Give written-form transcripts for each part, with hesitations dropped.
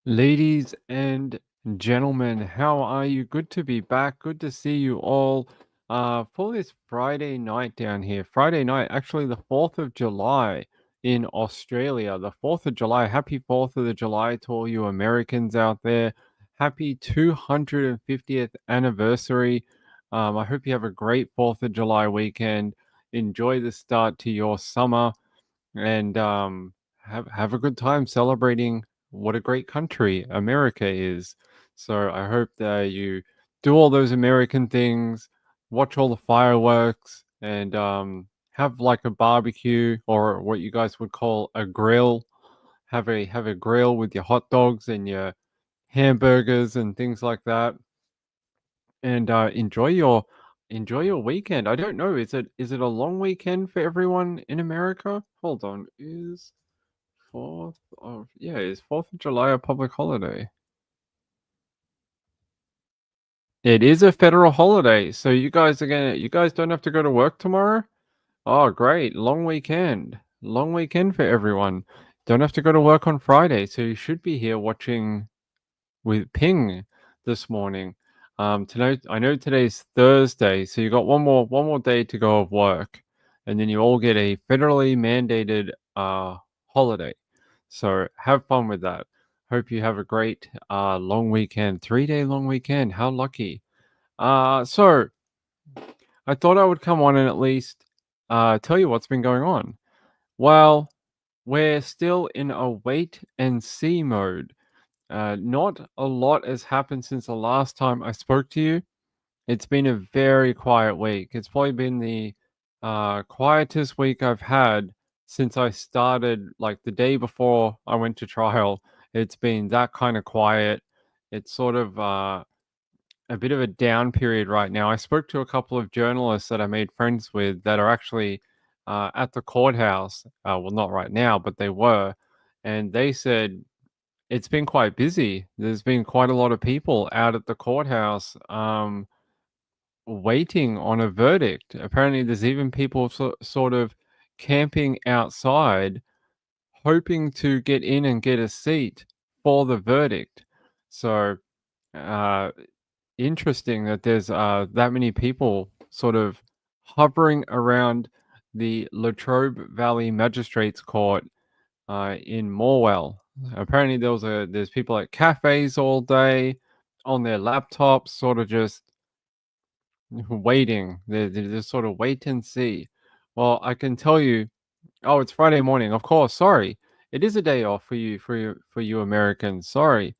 Ladies and gentlemen, how are you? Good to be back. Good to see you all for this Friday night down here. Friday night, actually the 4th of July in Australia. The 4th of July. Happy 4th of the July to all you Americans out there. Happy 250th anniversary. I hope you have a great 4th of July weekend. Enjoy the start to your summer and have a good time celebrating what a great country America is. So I hope that you do all those American things, watch all the fireworks, and have like a barbecue or what you guys would call a grill. Have a grill with your hot dogs and your hamburgers and things like that, and enjoy your weekend. I don't know, is it a long weekend for everyone in America? Hold on, is 4th of July a public holiday? It is a federal holiday, so you guys don't have to go to work tomorrow? Oh, great. Long weekend. Long weekend for everyone. Don't have to go to work on Friday, so you should be here watching with Ping this morning. Tonight I know today's Thursday, so you got one more day to go of work, and then you all get a federally mandated holiday. So have fun with that. Hope you have a great long weekend, 3-day long weekend. How lucky! So I thought I would come on and at least tell you what's been going on. Well, we're still in a wait and see mode. Not a lot has happened since the last time I spoke to you. It's been a very quiet week. It's probably been the quietest week I've had since I started, like the day before I went to trial. It's been that kind of quiet. It's sort of a bit of a down period right now. I spoke to a couple of journalists that I made friends with that are actually at the courthouse. Well, not right now, but they were. And they said it's been quite busy. There's been quite a lot of people out at the courthouse waiting on a verdict. Apparently, there's even people sort of camping outside, hoping to get in and get a seat for the verdict. So, uh, interesting that there's that many people sort of hovering around the Latrobe Valley Magistrates Court in Morwell. Apparently, there's people at cafes all day on their laptops, sort of just waiting. They just sort of wait and see. Well, I can tell you. Oh, it's Friday morning. Of course. Sorry, it is a day off for you Americans. Sorry.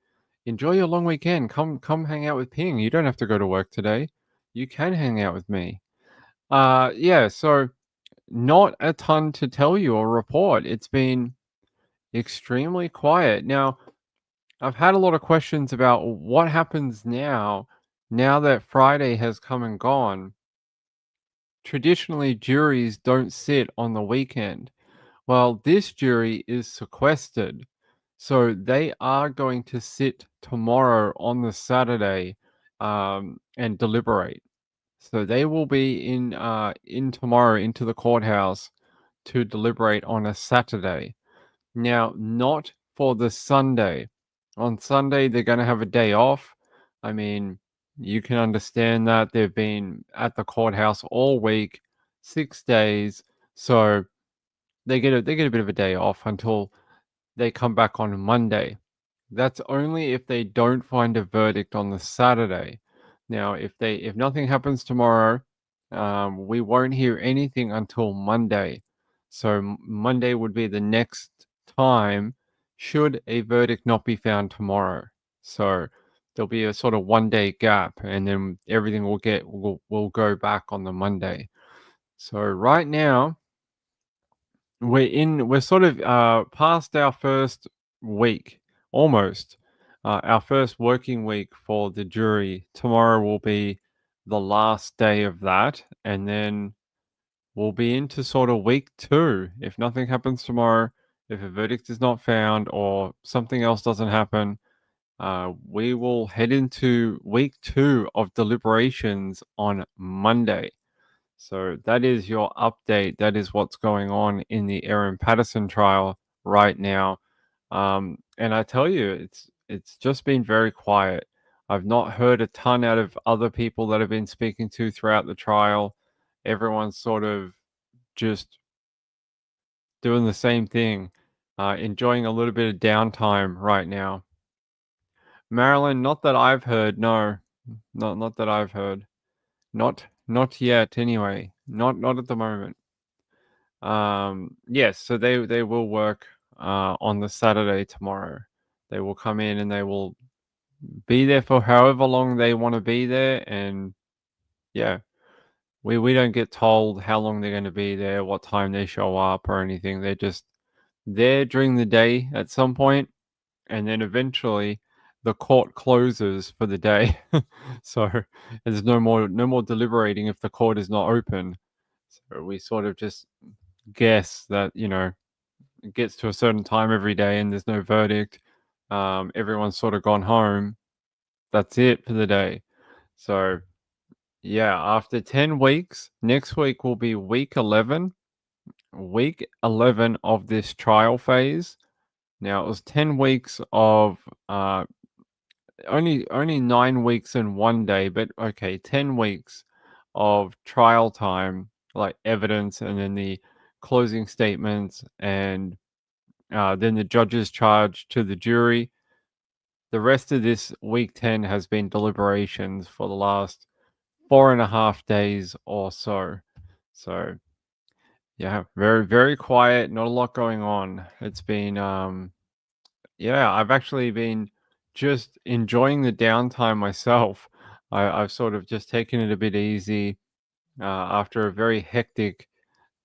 Enjoy your long weekend. Come hang out with Ping. You don't have to go to work today. You can hang out with me. Yeah. So not a ton to tell you or report. It's been extremely quiet. Now, I've had a lot of questions about what happens now that Friday has come and gone. Traditionally, juries don't sit on the weekend. Well, this jury is sequestered. So they are going to sit tomorrow on the Saturday and deliberate. So they will be in tomorrow into the courthouse to deliberate on a Saturday. Now, not for the Sunday. On Sunday, they're going to have a day off. I mean, you can understand that they've been at the courthouse all week, 6 days. So they get a bit of a day off until they come back on Monday. That's only if they don't find a verdict on the Saturday. Now, if nothing happens tomorrow, we won't hear anything until Monday. So Monday would be the next time, should a verdict not be found tomorrow. So there'll be a sort of 1 day gap, and then everything will go back on the Monday. So right now we're sort of past our first week, almost. Our first working week for the jury. Tomorrow will be the last day of that, and then we'll be into sort of week two. If nothing happens tomorrow, if a verdict is not found or something else doesn't happen, we will head into week two of deliberations on Monday. So that is your update. That is what's going on in the Erin Patterson trial right now. And I tell you, it's just been very quiet. I've not heard a ton out of other people that I've been speaking to throughout the trial. Everyone's sort of just doing the same thing, enjoying a little bit of downtime right now. Maryland, not that I've heard, no. Not that I've heard. Not yet anyway. Not at the moment. Yes, so they will work on the Saturday tomorrow. They will come in and they will be there for however long they want to be there, and yeah, we don't get told how long they're going to be there, what time they show up or anything. They're just there during the day at some point, and then eventually the court closes for the day. So there's no more deliberating if the court is not open. So we sort of just guess that, it gets to a certain time every day and there's no verdict. Everyone's sort of gone home. That's it for the day. So yeah, after 10 weeks, next week will be week 11. Week 11 of this trial phase. Now it was 10 weeks of only 9 weeks and 1 day, but okay, 10 weeks of trial time, like evidence, and then the closing statements, and then the judge's charge to the jury. The rest of this week 10 has been deliberations for the last 4.5 days or so. So yeah, very, very quiet, not a lot going on. It's been yeah, I've actually been just enjoying the downtime myself. I've sort of just taken it a bit easy after a very hectic,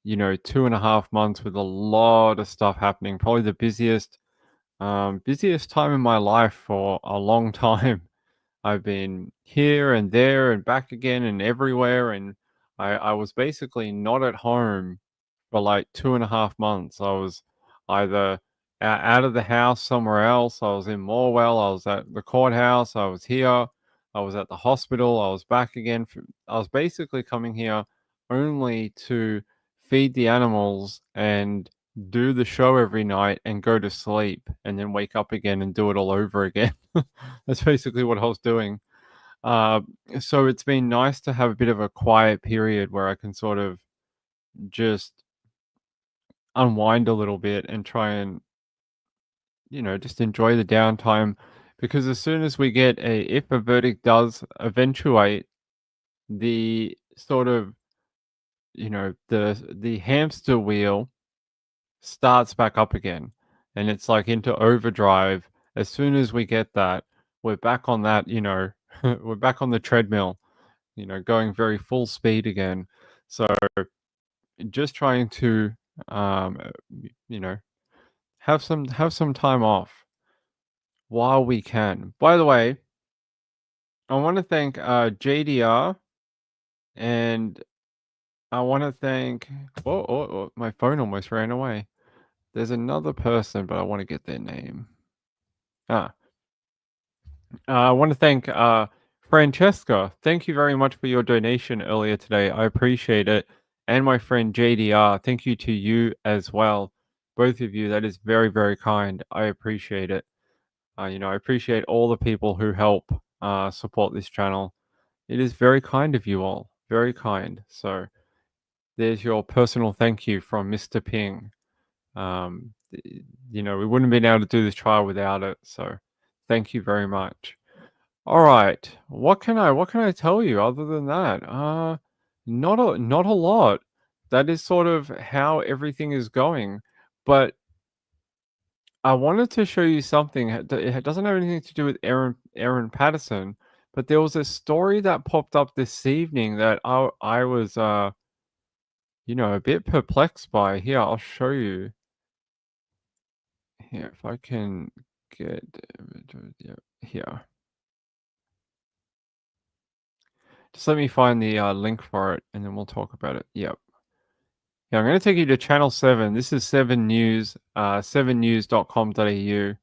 2.5 months with a lot of stuff happening. Probably the busiest time in my life for a long time. I've been here and there and back again and everywhere, and I was basically not at home for like 2.5 months. I was either out of the house somewhere else. I was in Morwell. I was at the courthouse. I was here. I was at the hospital. I was back again. I was basically coming here only to feed the animals and do the show every night and go to sleep and then wake up again and do it all over again. That's basically what I was doing. Uh, so it's been nice to have a bit of a quiet period where I can sort of just unwind a little bit and try and, just enjoy the downtime. Because as soon as we get if a verdict does eventuate, the sort of, the hamster wheel starts back up again, and it's like into overdrive. As soon as we get that, we're back on that, we're back on the treadmill, going very full speed again. So just trying to, you know, have some time off while we can. By the way, I want to thank JDR, and I want to thank. Oh, my phone almost ran away. There's another person, but I want to get their name. Ah, I want to thank Francesca. Thank you very much for your donation earlier today. I appreciate it. And my friend JDR, thank you to you as well. Both of you, that is very, very kind. I appreciate it. I appreciate all the people who help support this channel. It is very kind of you all. Very kind. So there's your personal thank you from Mr. Ping. We wouldn't have been able to do this trial without it. So thank you very much. All right. What can I tell you other than that? Not a lot. That is sort of how everything is going. But I wanted to show you something. It doesn't have anything to do with Erin Patterson, but there was a story that popped up this evening that I was a bit perplexed by. Here, I'll show you. Here, if I can get yeah, here. Just let me find the link for it, and then we'll talk about it. Yep. Yeah, I'm going to take you to Channel 7. This is 7 News, 7news.com.au,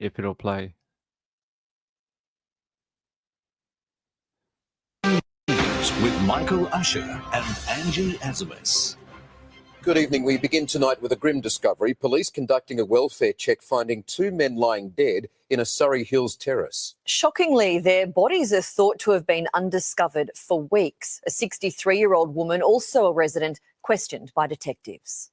if it'll play. With Michael Usher and Angie Azumis. Good evening. We begin tonight with a grim discovery. Police conducting a welfare check finding two men lying dead in a Surrey Hills terrace. Shockingly, their bodies are thought to have been undiscovered for weeks. A 63-year-old woman, also a resident, questioned by detectives.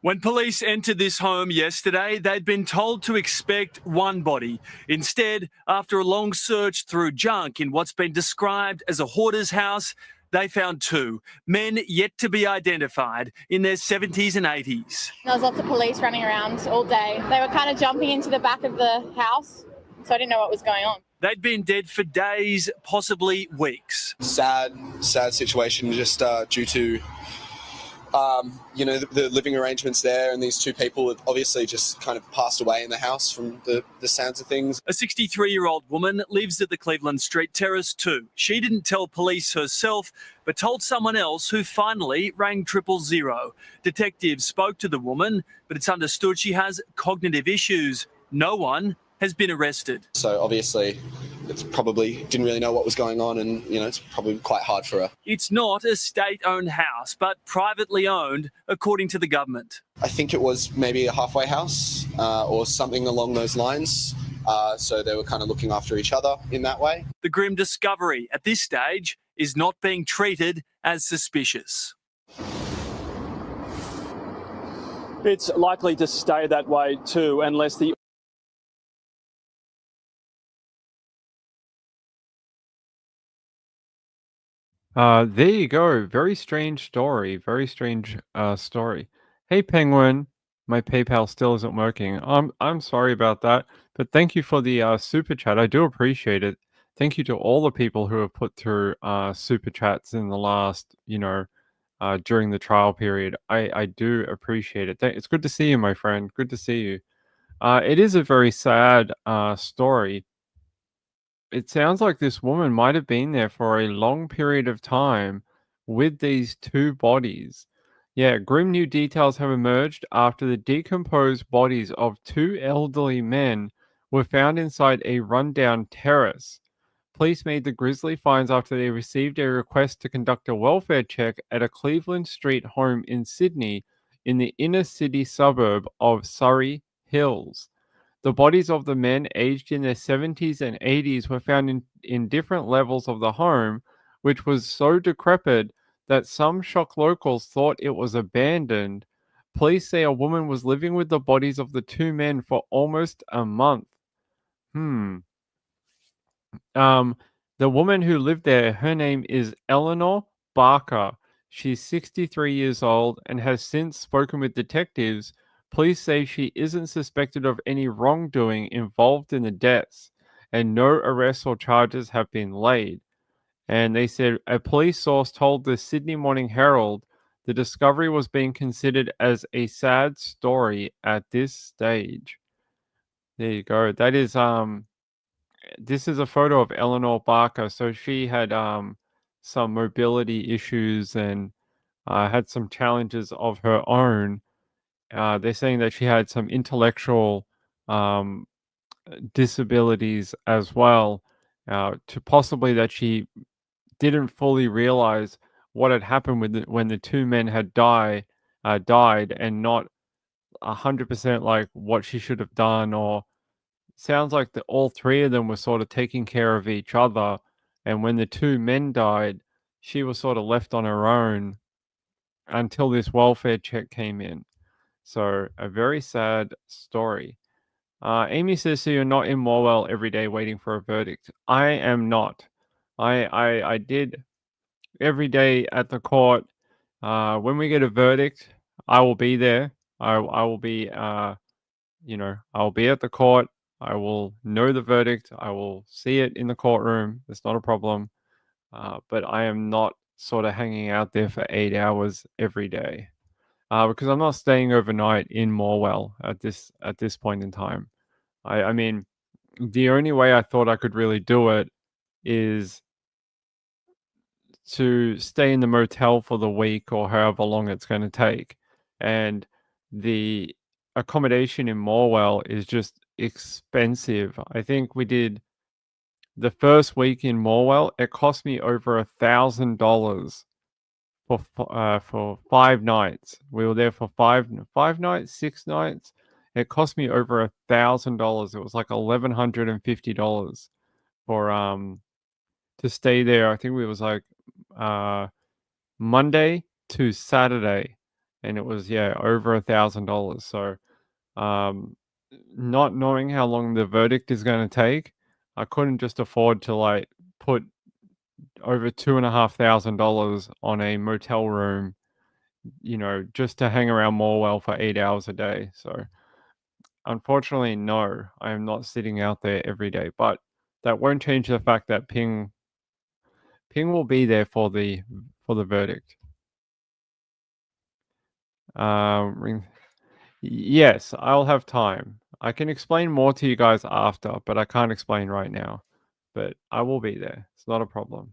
When police entered this home yesterday, they'd been told to expect one body. Instead, after a long search through junk in what's been described as a hoarder's house, they found two men yet to be identified in their 70s and 80s. There was lots of police running around all day. They were kind of jumping into the back of the house, so I didn't know what was going on. They'd been dead for days, possibly weeks. Sad situation just due to the living arrangements there, and these two people have obviously just kind of passed away in the house from the sounds of things. A 63-year-old woman lives at the Cleveland Street Terrace too. She didn't tell police herself, but told someone else who finally rang 000. Detectives spoke to the woman, but it's understood she has cognitive issues. No one has been arrested. So obviously it's probably didn't really know what was going on, and it's probably quite hard for her. It's not a state-owned house, but privately owned, according to the government. I think it was maybe a halfway house or something along those lines. So they were kind of looking after each other in that way. The grim discovery at this stage is not being treated as suspicious. It's likely to stay that way too, unless the There you go. Very strange story. Very strange story. Hey Penguin, my PayPal still isn't working. I'm sorry about that, but thank you for the super chat. I do appreciate it. Thank you to all the people who have put through super chats in the last, during the trial period. I do appreciate it. It's good to see you, my friend. Good to see you. It is a very sad story. It sounds like this woman might have been there for a long period of time with these two bodies. Yeah, grim new details have emerged after the decomposed bodies of two elderly men were found inside a rundown terrace. Police made the grisly finds after they received a request to conduct a welfare check at a Cleveland Street home in Sydney in the inner city suburb of Surrey Hills. The bodies of the men aged in their 70s and 80s were found in different levels of the home, which was so decrepit that some shocked locals thought it was abandoned. Police say a woman was living with the bodies of the two men for almost a month. The woman who lived there, her name is Eleanor Barker. She's 63 years old and has since spoken with detectives. Police say she isn't suspected of any wrongdoing involved in the deaths, and no arrests or charges have been laid. And they said a police source told the Sydney Morning Herald the discovery was being considered as a sad story at this stage. There you go. That is this is a photo of Eleanor Barker. So she had some mobility issues and had some challenges of her own. They're saying that she had some intellectual disabilities as well, to possibly that she didn't fully realize what had happened when the two men had died, and not 100% like what she should have done. Or sounds like all three of them were sort of taking care of each other, and when the two men died, she was sort of left on her own until this welfare check came in. So a very sad story. Amy says, so you're not in Morwell every day waiting for a verdict. I am not. I did every day at the court. When we get a verdict, I will be there. I will be, I'll be at the court. I will know the verdict. I will see it in the courtroom. It's not a problem. But I am not sort of hanging out there for 8 hours every day. Because I'm not staying overnight in Morwell at this point in time. I mean, the only way I thought I could really do it is to stay in the motel for the week or however long it's going to take. And the accommodation in Morwell is just expensive. I think we did the first week in Morwell, it cost me over $1,000 for 5 nights. We were there for 5 nights, 6 nights. It cost me over $1,000. It was like $1,150 for to stay there. I think it was like Monday to Saturday, and it was over $1,000. So not knowing how long the verdict is going to take, I couldn't just afford to like put over $2,500 on a motel room, just to hang around Morwell for 8 hours a day. So unfortunately, no, I am not sitting out there every day. But that won't change the fact that Ping will be there for the verdict. Yes, I'll have time. I can explain more to you guys after, but I can't explain right now. But I will be there. It's not a problem.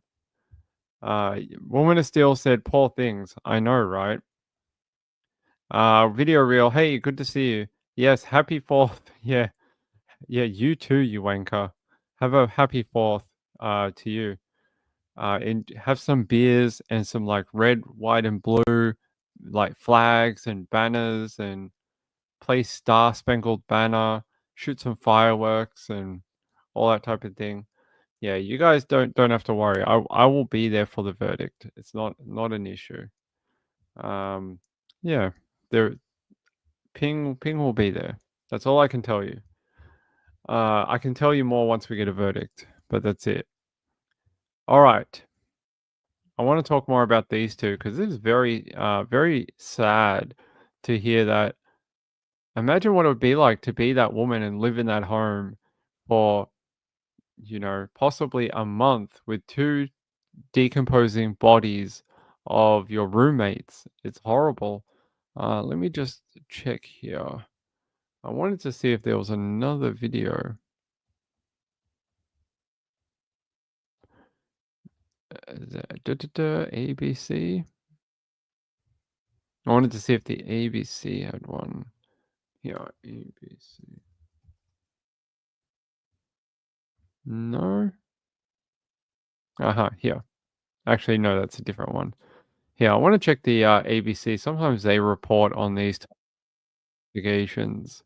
Woman of Steel said, "Poor things." I know, right? Video Reel. Hey, good to see you. Yes, happy 4th. Yeah, you too, you wanker. Have a happy 4th to you. And have some beers and some like red, white, and blue like flags and banners, and play Star Spangled Banner, shoot some fireworks and all that type of thing. Yeah, you guys don't have to worry. I will be there for the verdict. It's not an issue. Yeah, there Ping will be there. That's all I can tell you. I can tell you more once we get a verdict, but that's it. All right. I want to talk more about these two because this is very very sad to hear that. Imagine what it would be like to be that woman and live in that home for, possibly a month with 2 decomposing bodies of your roommates. It's horrible. Let me just check here. I wanted to see if there was another video. ABC. I wanted to see if the ABC had one. Here, ABC. No. Here. Actually, no, that's a different one. Here, I want to check the ABC. Sometimes they report on these investigations,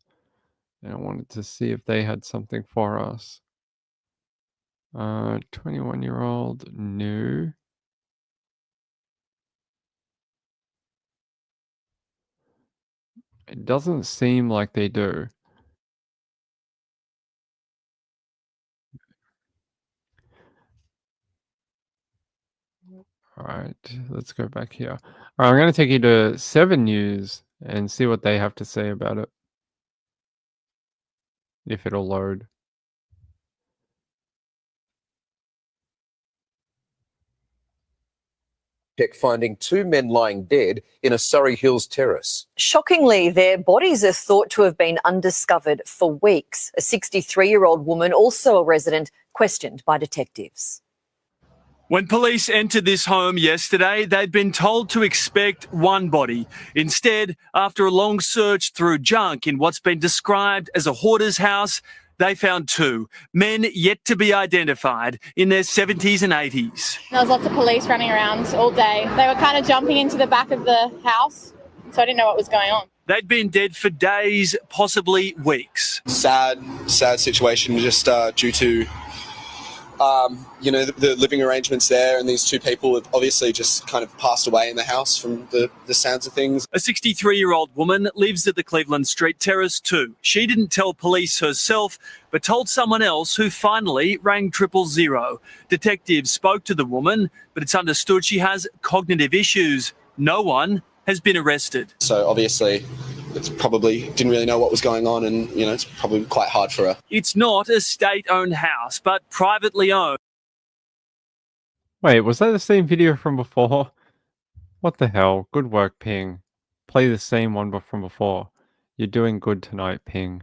and I wanted to see if they had something for us. 21-year-old new. It doesn't seem like they do. All right, let's go back here. All right, I'm going to take you to 7 News and see what they have to say about it. If it'll load. Check finding 2 men lying dead in a Surrey Hills terrace. Shockingly, their bodies are thought to have been undiscovered for weeks. A 63-year-old woman, also a resident, questioned by detectives. When police entered this home yesterday, they'd been told to expect one body. Instead, after a long search through junk in what's been described as a hoarder's house, they found 2 men yet to be identified in their 70s and 80s. There was lots of police running around all day. They were kind of jumping into the back of the house, so I didn't know what was going on. They'd been dead for days, possibly weeks. Sad situation just due to the living arrangements there, and these 2 people have obviously just kind of passed away in the house from the sounds of things. A 63-year-old woman lives at the Cleveland Street Terrace too. She didn't tell police herself, but told someone else who finally rang 000. Detectives spoke to the woman, but it's understood she has cognitive issues. No one has been arrested. So obviously it's probably didn't really know what was going on, and it's probably quite hard for her. It's not a state-owned house, but privately owned. Wait, was that the same video from before? What the hell? Good work, Ping. Play the same one from before. You're doing good tonight, Ping.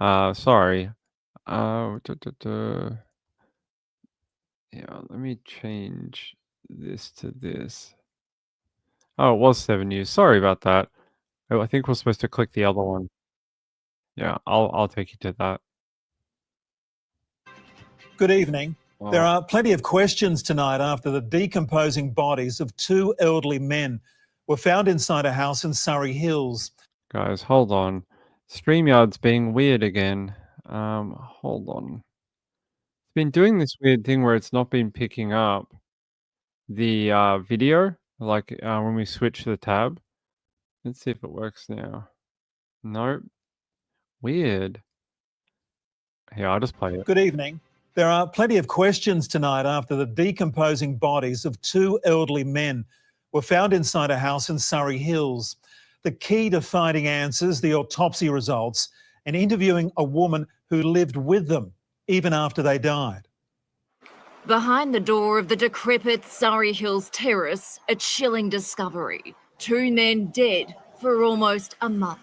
Sorry. Yeah, let me change this to this. Oh, it was 7 News. Sorry about that. Oh, I think we're supposed to click the other one. Yeah, I'll take you to that. Good evening. There Oh, are plenty of questions tonight after the decomposing bodies of two elderly men were found inside a house in Surrey Hills. guys, hold on. StreamYard's being weird again. Hold on. It's been doing this weird thing where it's not been picking up the video, like when we switch the tab. Let's see if it works now. Nope. Weird. Here, I'll just play it. Good evening. There are plenty of questions tonight after the decomposing bodies of two elderly men were found inside a house in Surrey Hills. The key to finding answers, the autopsy results, and interviewing a woman who lived with them even after they died. Behind the door of the decrepit Surrey Hills terrace, a chilling discovery. Two men dead for almost a month.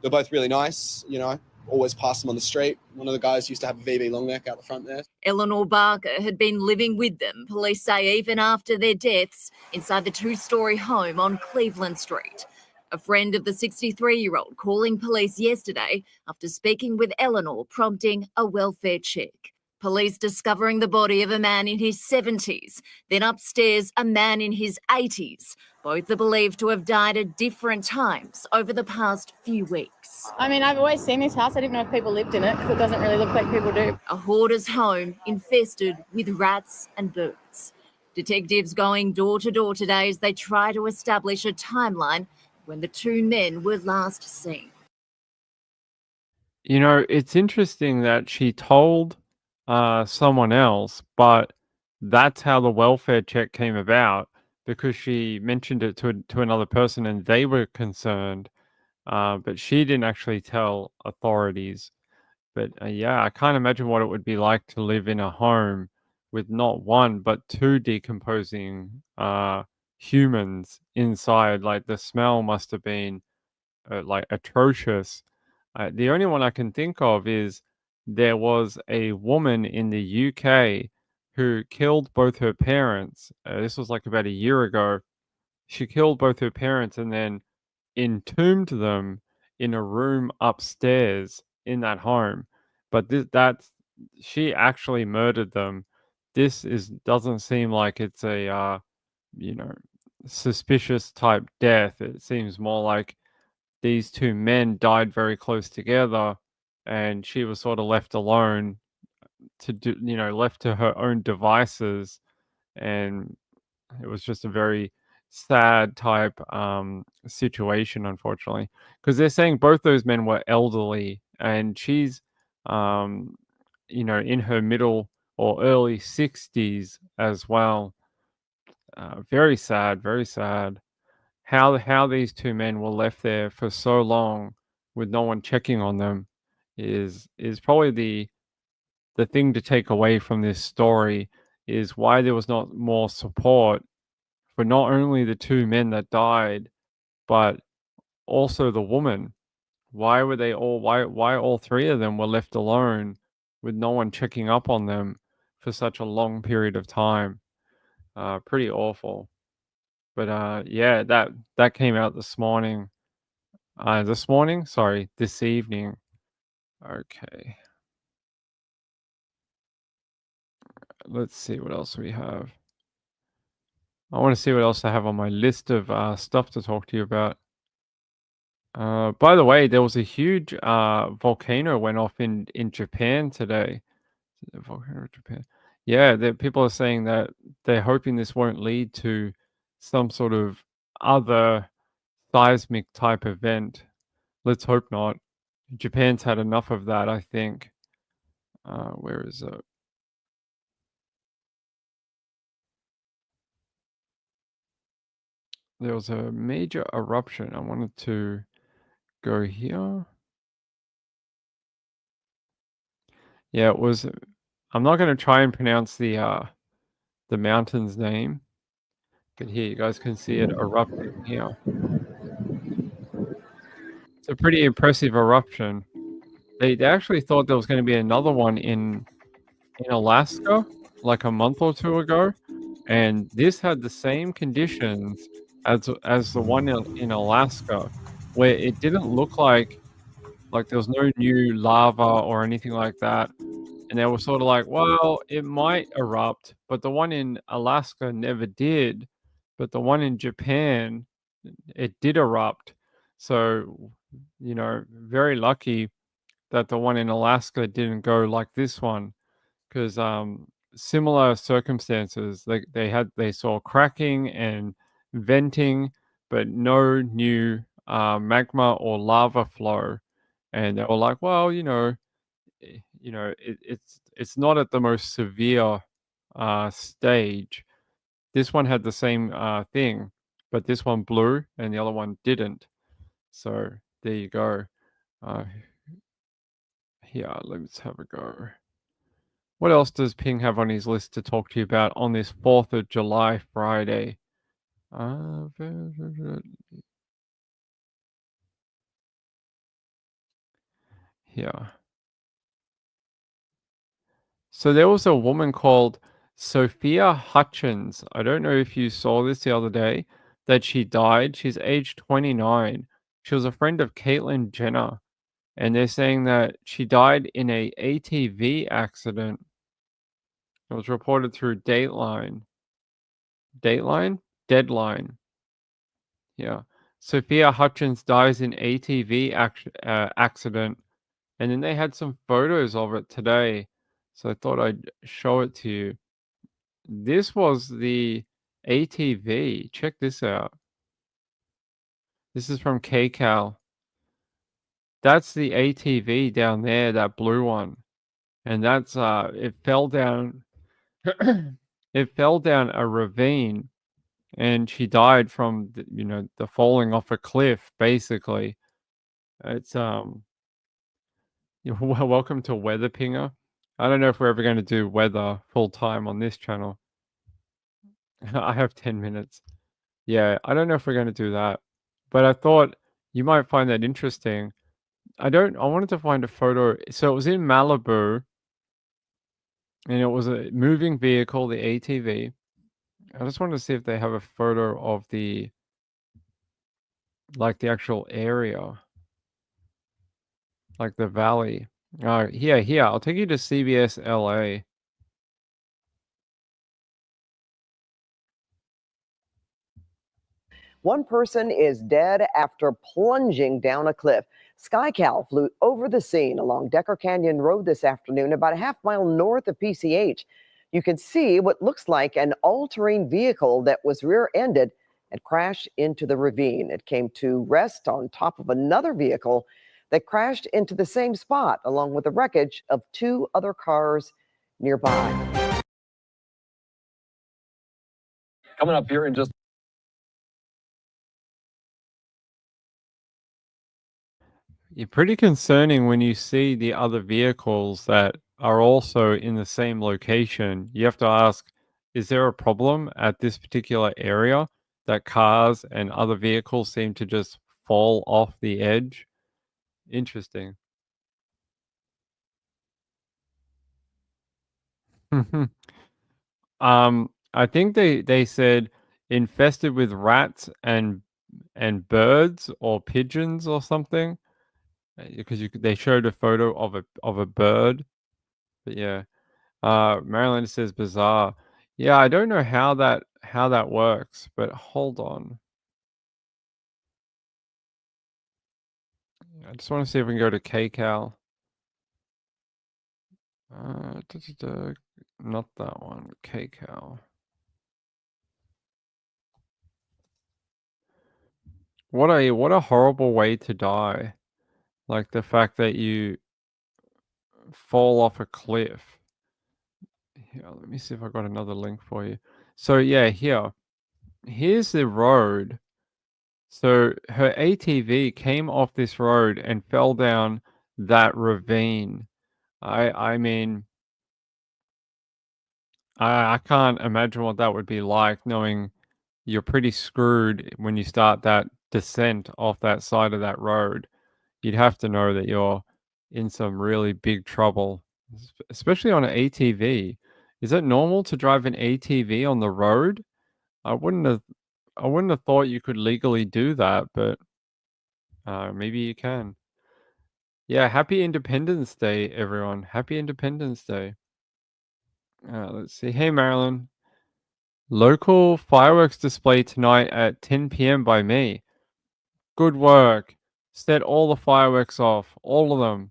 They're both really nice, you know, always pass them on the street. One of the guys used to have a VB long neck out the front there. Eleanor Barker had been living with them, police say, even after their deaths, inside the two-storey home on Cleveland Street. A friend of the 63-year-old calling police yesterday after speaking with Eleanor, prompting a welfare check. Police discovering the body of a man in his 70s, then upstairs a man in his 80s. Both are believed to have died at different times over the past few weeks. I mean, I've always seen this house. I didn't know if people lived in it because it doesn't really look like people do. A hoarder's home infested with rats and birds. Detectives going door to door today as they try to establish a timeline when the two men were last seen. You know, it's interesting that she told someone else, but that's how the welfare check came about, because she mentioned it to another person and they were concerned, but she didn't actually tell authorities. But yeah, I can't imagine what it would be like to live in a home with not one but two decomposing humans inside. Like the smell must have been like atrocious. The only one I can think of is there was a woman in the UK who killed both her parents. This was like about a year ago. She killed both her parents and then entombed them in a room upstairs in that home. But that's she actually murdered them. This doesn't seem like it's a you know, suspicious type death. It seems more like these two men died very close together and she was sort of left alone to do, you know, left to her own devices. And it was just a very sad type situation, unfortunately, because they're saying both those men were elderly and she's, you know, in her middle or early 60s as well. Very sad, very sad. How these two men were left there for so long with no one checking on them is probably the thing to take away from this story, is why there was not more support for not only the two men that died, but also the woman. Why were they all why all three of them were left alone with no one checking up on them for such a long period of time? Pretty awful. But yeah, that came out this morning. This evening. Okay. Let's see what else we have. I want to see what else I have on my list of stuff to talk to you about. By the way, there was a huge volcano went off in Japan today. The volcano in Japan. Yeah, people are saying that they're hoping this won't lead to some sort of other seismic type event. Let's hope not. Japan's had enough of that, I think. Where is it? There was a major eruption. I wanted to go here. Yeah, it was. I'm not going to try and pronounce the mountain's name, but here you guys can see it erupting here. It's a pretty impressive eruption. They actually thought there was going to be another one in Alaska like a month or two ago, and this had the same conditions as the one in Alaska, where it didn't look like there was no new lava or anything like that. And they were sort of like, well, it might erupt, but the one in Alaska never did. But the one in Japan, it did erupt. So, very lucky that the one in Alaska didn't go like this one, because similar circumstances, they saw cracking and venting, but no new magma or lava flow, and they were like, well, it's not at the most severe stage. This one had the same thing, but this one blew and the other one didn't. So there you go. Uh, Here, let's have a go. What else does Ping have on his list to talk to you about on this 4th of July Friday? Here. So there was a woman called Sophia Hutchins. I don't know if you saw this the other day, that she died. She's age 29. She was a friend of Caitlyn Jenner. And they're saying that she died in a ATV accident. It was reported through Dateline. Dateline? Deadline. Yeah. Sophia Hutchins dies in ATV accident. And then they had some photos of it today. So I thought I'd show it to you. This was the ATV. Check this out. This is from KCAL. That's the ATV down there, that blue one. And that's it fell down it fell down a ravine, and she died from the falling off a cliff, basically. It's welcome to Weather Pinger. I don't know if we're ever going to do weather full time on this channel. I have 10 minutes. Yeah, I don't know if we're going to do that. But I thought you might find that interesting. I wanted to find a photo. So it was in Malibu, and it was a moving vehicle, the ATV. I just wanted to see if they have a photo of the actual area, like the valley. Here, I'll take you to CBS LA. One person is dead after plunging down a cliff. SkyCal flew over the scene along Decker Canyon Road this afternoon, about a half-mile north of PCH. You can see what looks like an all-terrain vehicle that was rear-ended and crashed into the ravine. It came to rest on top of another vehicle that crashed into the same spot, along with the wreckage of two other cars nearby. Coming up here in just Pretty concerning when you see the other vehicles that are also in the same location. You have to ask, is there a problem at this particular area that cars and other vehicles seem to just fall off the edge? Interesting. I think they said infested with rats and birds or pigeons or something, because they showed a photo of a bird. But yeah, Maryland says bizarre. Yeah, I don't know how that works, but hold on. I just want to see if we can go to KCAL. Not that one. KCAL. What a horrible way to die. Like the fact that you fall off a cliff. Here, let me see if I got another link for you. So yeah, here's the road. So her ATV came off this road and fell down that ravine. I mean, I can't imagine what that would be like, knowing you're pretty screwed when you start that descent off that side of that road. You'd have to know that you're in some really big trouble, especially on an ATV. Is it normal to drive an ATV on the road? I wouldn't have thought you could legally do that, but maybe you can. Yeah, happy Independence Day, everyone. Happy Independence Day. Let's see. Hey, Marilyn. Local fireworks display tonight at 10 p.m. by me. Good work. Set all the fireworks off. All of them.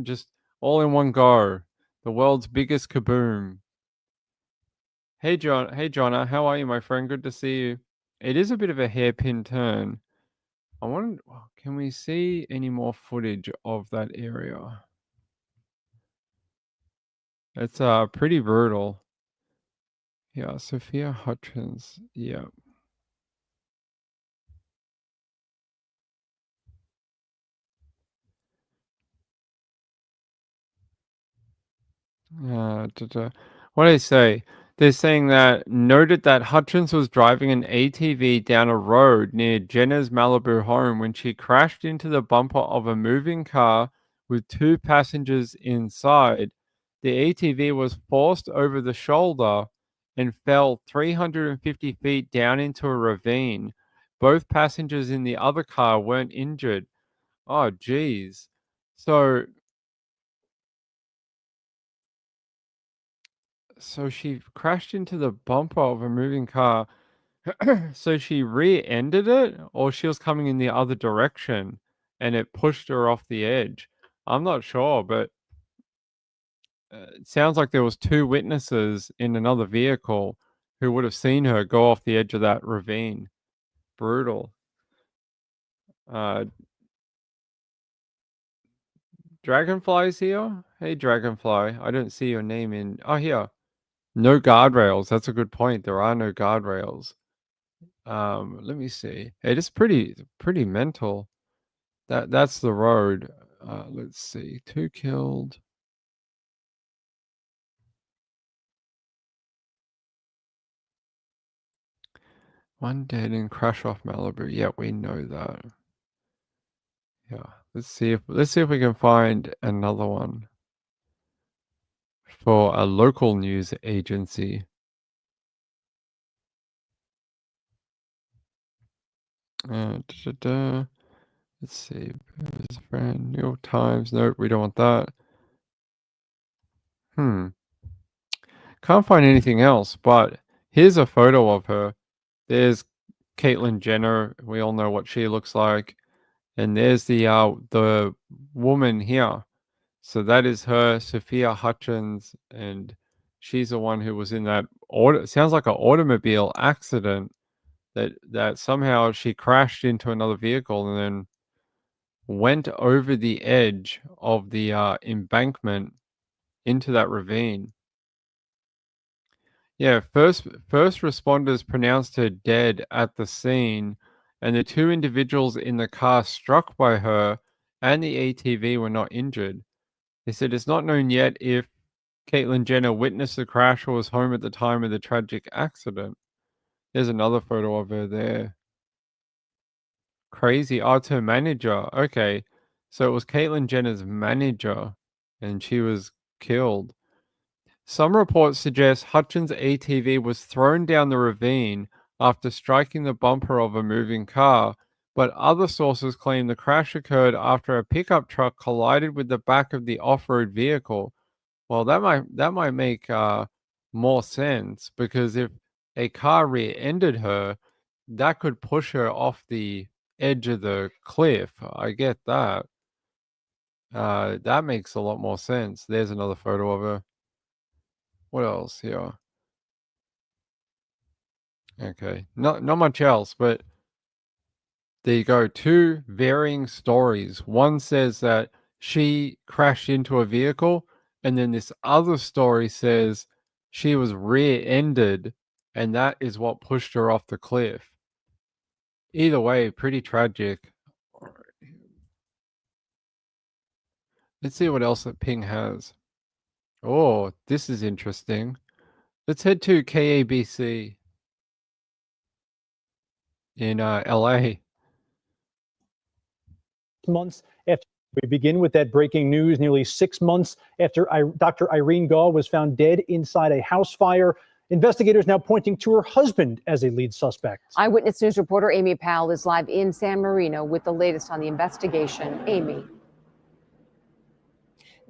Just all in one go. The world's biggest kaboom. Hey, John. Hey, Jonna. How are you, my friend? Good to see you. It is a bit of a hairpin turn. I want. Can we see any more footage of that area? It's pretty brutal. Yeah, Sophia Hutchins. Yeah. What do they say? They're saying that noted that Hutchins was driving an ATV down a road near Jenna's Malibu home when she crashed into the bumper of a moving car with 2 passengers inside. The ATV was forced over the shoulder and fell 350 feet down into a ravine. Both passengers in the other car weren't injured. Oh, geez. So she crashed into the bumper of a moving car. So she rear-ended it, or she was coming in the other direction and it pushed her off the edge. I'm not sure, but it sounds like there was 2 witnesses in another vehicle who would have seen her go off the edge of that ravine. Brutal. Dragonfly's here. Hey, Dragonfly. I don't see your name in. Oh, here. No guardrails. That's a good point. There are no guardrails. Let me see. It is pretty mental. That's the road. Let's see. 2 killed. One dead in crash off Malibu. Yeah, we know that. Yeah. Let's see if we can find another one for a local news agency. Let's see. His friend, New York Times. Nope, we don't want that. Can't find anything else, but here's a photo of her. There's Caitlyn Jenner. We all know what she looks like. And there's the woman here. So that is her, Sophia Hutchins, and she's the one who was in that sounds like an automobile accident that somehow she crashed into another vehicle and then went over the edge of the embankment into that ravine. Yeah, first responders pronounced her dead at the scene, and the 2 individuals in the car struck by her and the ATV were not injured. They said it's not known yet if Caitlyn Jenner witnessed the crash or was home at the time of the tragic accident. There's another photo of her there. Crazy. Oh, it's her manager. Okay. So it was Caitlyn Jenner's manager, and she was killed. Some reports suggest Hutchins' ATV was thrown down the ravine after striking the bumper of a moving car, but other sources claim the crash occurred after a pickup truck collided with the back of the off-road vehicle. Well, that might make more sense, because if a car rear-ended her, that could push her off the edge of the cliff. I get that. That makes a lot more sense. There's another photo of her. What else here? Okay, not much else, but there you go. 2 varying stories. One says that she crashed into a vehicle, and then this other story says she was rear-ended, and that is what pushed her off the cliff. Either way, pretty tragic. Let's see what else that ping has. Oh, this is interesting. Let's head to KABC in LA. Months after we begin with that breaking news, nearly 6 months after Dr. Irene Gaw was found dead inside a house fire. Investigators now pointing to her husband as a lead suspect. Eyewitness News reporter Amy Powell is live in San Marino with the latest on the investigation. Amy.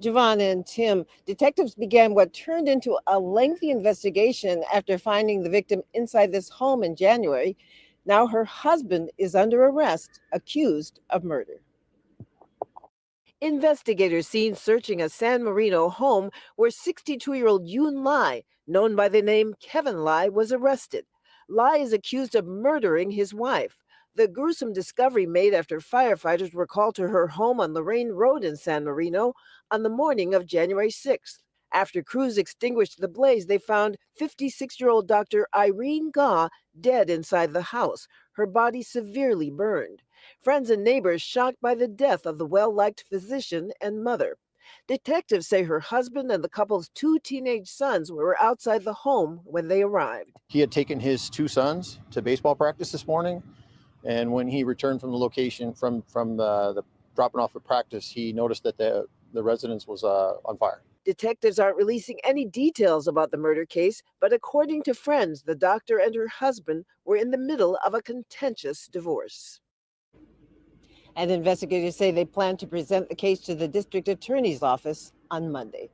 Javon and Tim, detectives began what turned into a lengthy investigation after finding the victim inside this home in January. Now her husband is under arrest, accused of murder. Investigators seen searching a San Marino home where 62-year-old Yoon Lai, known by the name Kevin Lai, was arrested. Lai is accused of murdering his wife. The gruesome discovery made after firefighters were called to her home on Lorraine Road in San Marino on the morning of January 6th. After crews extinguished the blaze, they found 56-year-old Dr. Irene Gaw dead inside the house, her body severely burned. Friends and neighbors shocked by the death of the well-liked physician and mother. Detectives say her husband and the couple's 2 teenage sons were outside the home when they arrived. He had taken his 2 sons to baseball practice this morning, and when he returned from the location from the dropping off of practice, he noticed that the residence was on fire. Detectives aren't releasing any details about the murder case, but according to friends, the doctor and her husband were in the middle of a contentious divorce. And investigators say they plan to present the case to the district attorney's office on Monday.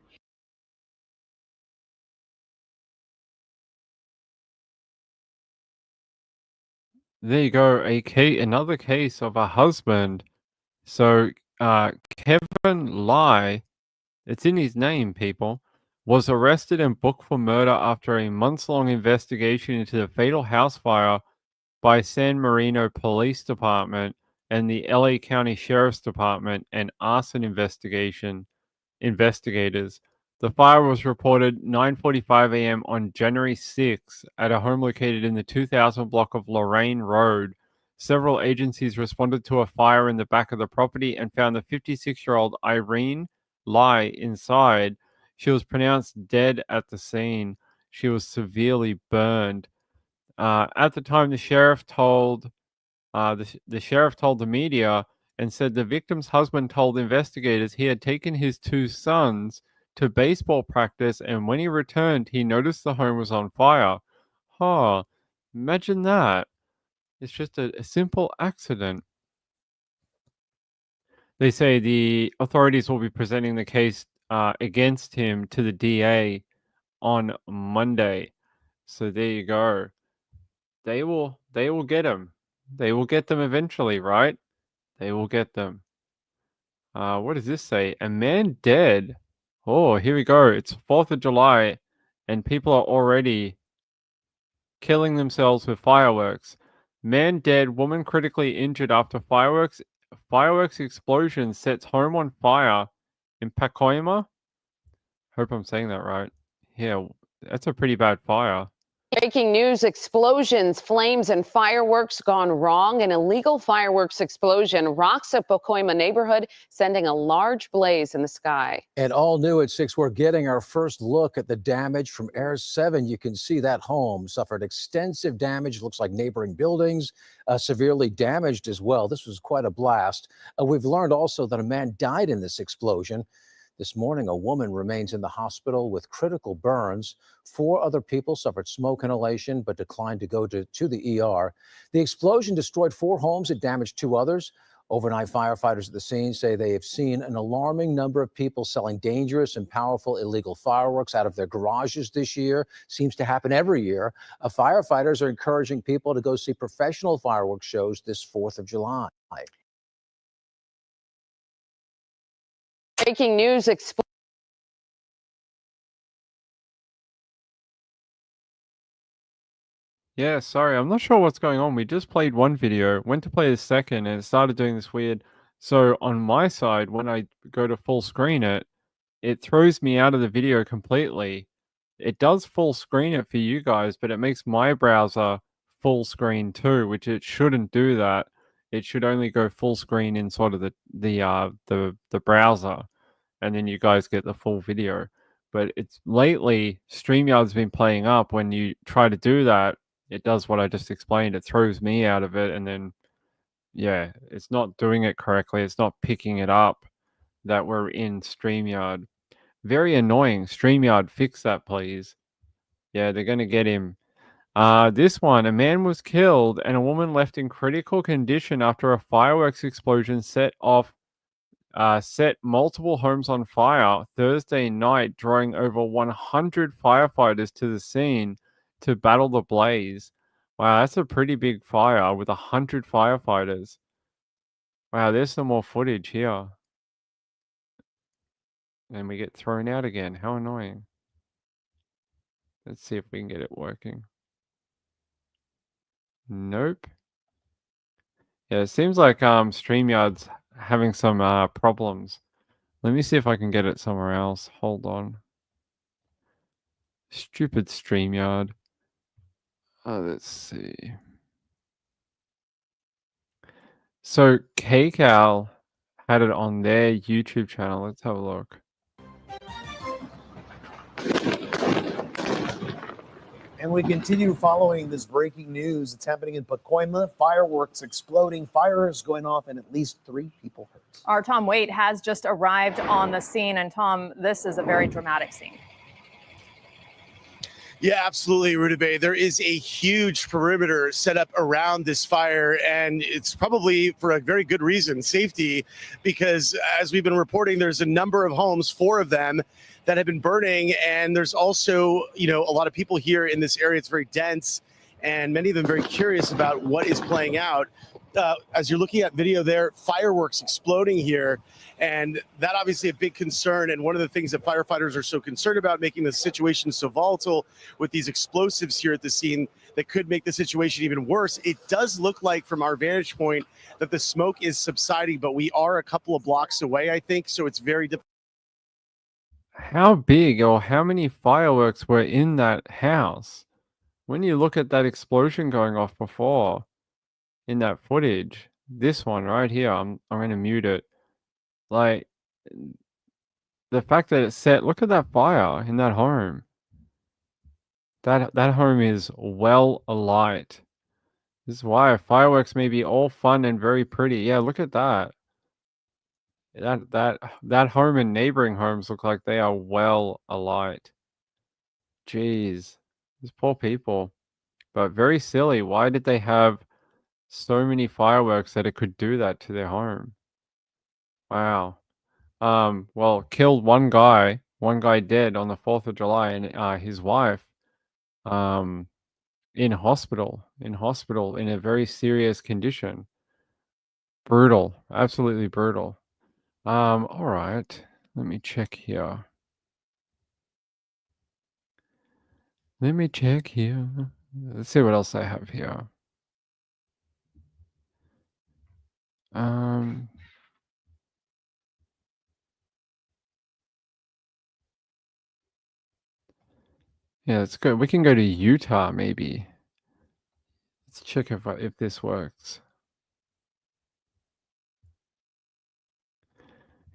There you go. Another case of a husband. So, Kevin Lai, it's in his name, people, was arrested and booked for murder after a months-long investigation into the fatal house fire by San Marino Police Department and the LA County Sheriff's Department and arson investigators. The fire was reported 9:45 a.m. on January 6 at a home located in the 2000 block of Lorraine Road. Several agencies responded to a fire in the back of the property and found the 56-year-old Irene Lai inside. She was pronounced dead at the scene. She was severely burned. At the time, the sheriff told the media and said the victim's husband told investigators he had taken his 2 sons to baseball practice, and when he returned, he noticed the home was on fire. Huh, imagine that. It's just a simple accident. They say the authorities will be presenting the case against him to the DA on Monday. So there you go. They will get him. They will get them eventually, right? They will get them. What does this say? A man dead. Oh, here we go. It's 4th of July, and people are already killing themselves with fireworks. Man dead, woman critically injured after fireworks explosion sets home on fire in Pacoima. Hope I'm saying that right. Yeah, that's a pretty bad fire. Breaking news, explosions, flames, and fireworks gone wrong. An illegal fireworks explosion rocks a Pacoima neighborhood, sending a large blaze in the sky. And all new at 6, we're getting our first look at the damage from Air 7. You can see that home suffered extensive damage. Looks like neighboring buildings severely damaged as well. This was quite a blast. We've learned also that a man died in this explosion. This morning, a woman remains in the hospital with critical burns. 4 other people suffered smoke inhalation but declined to go to the ER. The explosion destroyed 4 homes. It damaged 2 others. Overnight, firefighters at the scene say they have seen an alarming number of people selling dangerous and powerful illegal fireworks out of their garages this year. Seems to happen every year. Firefighters are encouraging people to go see professional fireworks shows this 4th of July. Breaking news, Yeah, sorry, I'm not sure what's going on. We just played one video, went to play the second, and it started doing this weird. So on my side, when I go to full screen it throws me out of the video completely. It does full screen it for you guys, but it makes my browser full screen too, which it shouldn't do that. It should only go full screen in sort of the browser, and then you guys get the full video. But it's lately StreamYard's been playing up when you try to do that. It does what I just explained. It throws me out of it, and then yeah, it's not doing it correctly. It's not picking it up that we're in StreamYard. Very annoying. StreamYard, fix that, please. Yeah, they're going to get him. This one, a man was killed and a woman left in critical condition after a fireworks explosion set off set multiple homes on fire Thursday night, drawing over 100 firefighters to the scene to battle the blaze. Wow, that's a pretty big fire with 100 firefighters. Wow, there's some more footage here. And we get thrown out again. How annoying. Let's see if we can get it working. Nope. Yeah, it seems like StreamYard's having some problems. Let me see if I can get it somewhere else. Hold on. Stupid StreamYard. Let's see. So KCal had it on their YouTube channel. Let's have a look. And we continue following this breaking news. It's happening in Pacoima. Fireworks exploding, fires going off, and at least 3 people hurt. Our Tom Waite has just arrived on the scene. And Tom, this is a very dramatic scene. Yeah, absolutely, Rutabaga. There is a huge perimeter set up around this fire, and it's probably for a very good reason, safety, because as we've been reporting, there's a number of homes, 4 of them, that have been burning, and there's also, a lot of people here in this area. It's very dense, and many of them very curious about what is playing out. As you're looking at video there, fireworks exploding here, and that obviously a big concern. And one of the things that firefighters are so concerned about, making the situation so volatile with these explosives here at the scene that could make the situation even worse. It does look like from our vantage point that the smoke is subsiding, but we are a couple of blocks away, I think, so it's very difficult. How big or how many fireworks were in that house? When you look at that explosion going off before in that footage, this one right here, I'm going to mute it. Like, the fact that it's set, look at that fire in that home. That home is well alight. This is why fireworks may be all fun and very pretty. Yeah, look at that. That home and neighboring homes look like they are well alight. Jeez, these poor people. But very silly. Why did they have so many fireworks that it could do that to their home? Wow. Well, killed one guy dead on the 4th of July, and his wife in hospital in a very serious condition. Brutal, absolutely brutal. All right, let me check here. Let's see what else I have here. Yeah, let's go. We can go to Utah, maybe. Let's check if this works.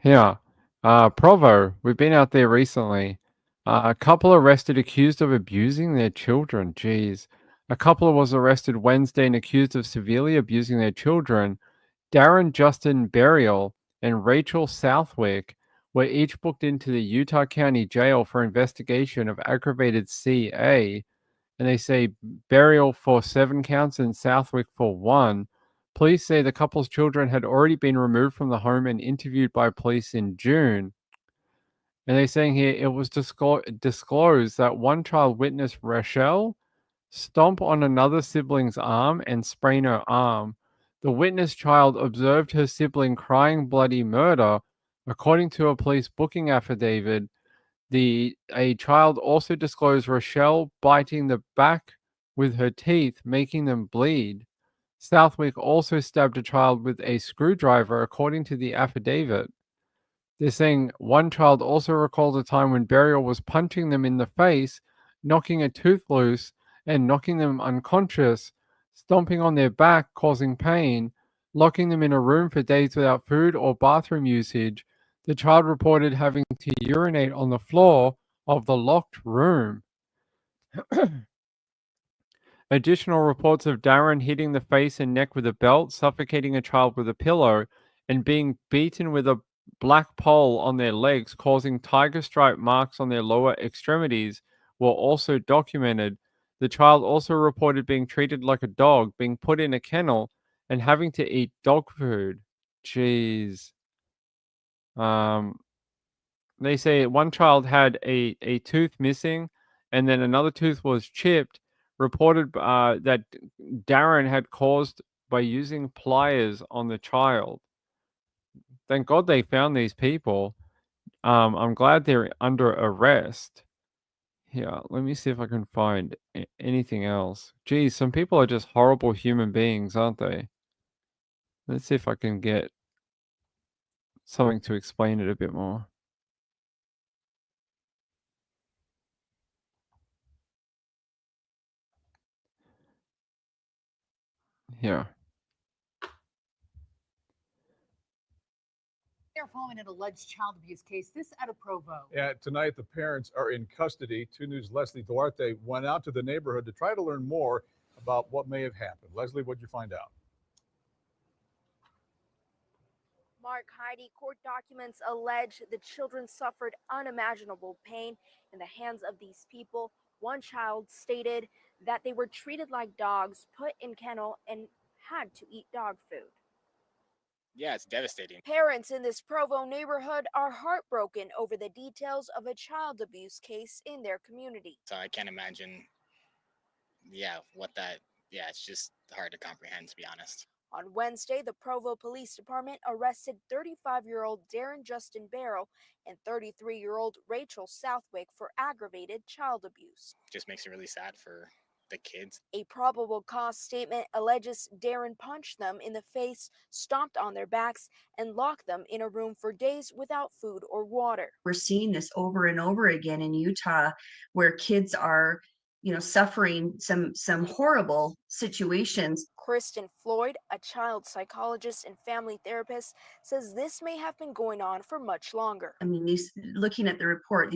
Yeah, Provo. We've been out there recently. A couple arrested accused of abusing their children. Jeez. A couple was arrested Wednesday and accused of severely abusing their children. Darren Justin Burial and Rachel Southwick were each booked into the Utah County Jail for investigation of aggravated CA. And they say Burial for 7 counts and Southwick for 1. Police say the couple's children had already been removed from the home and interviewed by police in June. And they're saying here it was disclosed that one child witnessed Rochelle stomp on another sibling's arm and sprain her arm. The witness child observed her sibling crying bloody murder. According to a police booking affidavit, a child also disclosed Rochelle biting the back with her teeth, making them bleed. Southwick also stabbed a child with a screwdriver, according to the affidavit. They're saying one child also recalled a time when Burial was punching them in the face, knocking a tooth loose, and knocking them unconscious, stomping on their back, causing pain, locking them in a room for days without food or bathroom usage. The child reported having to urinate on the floor of the locked room. Additional reports of Darren hitting the face and neck with a belt, suffocating a child with a pillow, and being beaten with a black pole on their legs, causing tiger stripe marks on their lower extremities, were also documented. The child also reported being treated like a dog, being put in a kennel, and having to eat dog food. Jeez. Um, they say one child had a tooth missing, and then another tooth was chipped. Reported that Darren had caused by using pliers on the child. Thank God they found these people. I'm glad they're under arrest. Yeah, let me see if I can find anything else. Geez, some people are just horrible human beings, aren't they? Let's see if I can get something to explain it a bit more. Yeah. They're following an alleged child abuse case, this out of Provo. Yeah, tonight the parents are in custody. 2 News' Leslie Duarte went out to the neighborhood to try to learn more about what may have happened. Leslie, what'd you find out? Mark, Heidi, court documents allege the children suffered unimaginable pain in the hands of these people. One child stated that they were treated like dogs, put in kennel, and had to eat dog food. Yeah, it's devastating. Parents in this Provo neighborhood are heartbroken over the details of a child abuse case in their community. So I can't imagine, it's just hard to comprehend, to be honest. On Wednesday, the Provo Police Department arrested 35-year-old Darren Justin Barrow and 33-year-old Rachel Southwick for aggravated child abuse. Just makes it really sad for the kids. A probable cause statement alleges Darren punched them in the face, stomped on their backs, and locked them in a room for days without food or water. We're seeing this over and over again in Utah, where kids are, suffering some horrible situations. Kristen Floyd, a child psychologist and family therapist, says this may have been going on for much longer. I mean, looking at the report,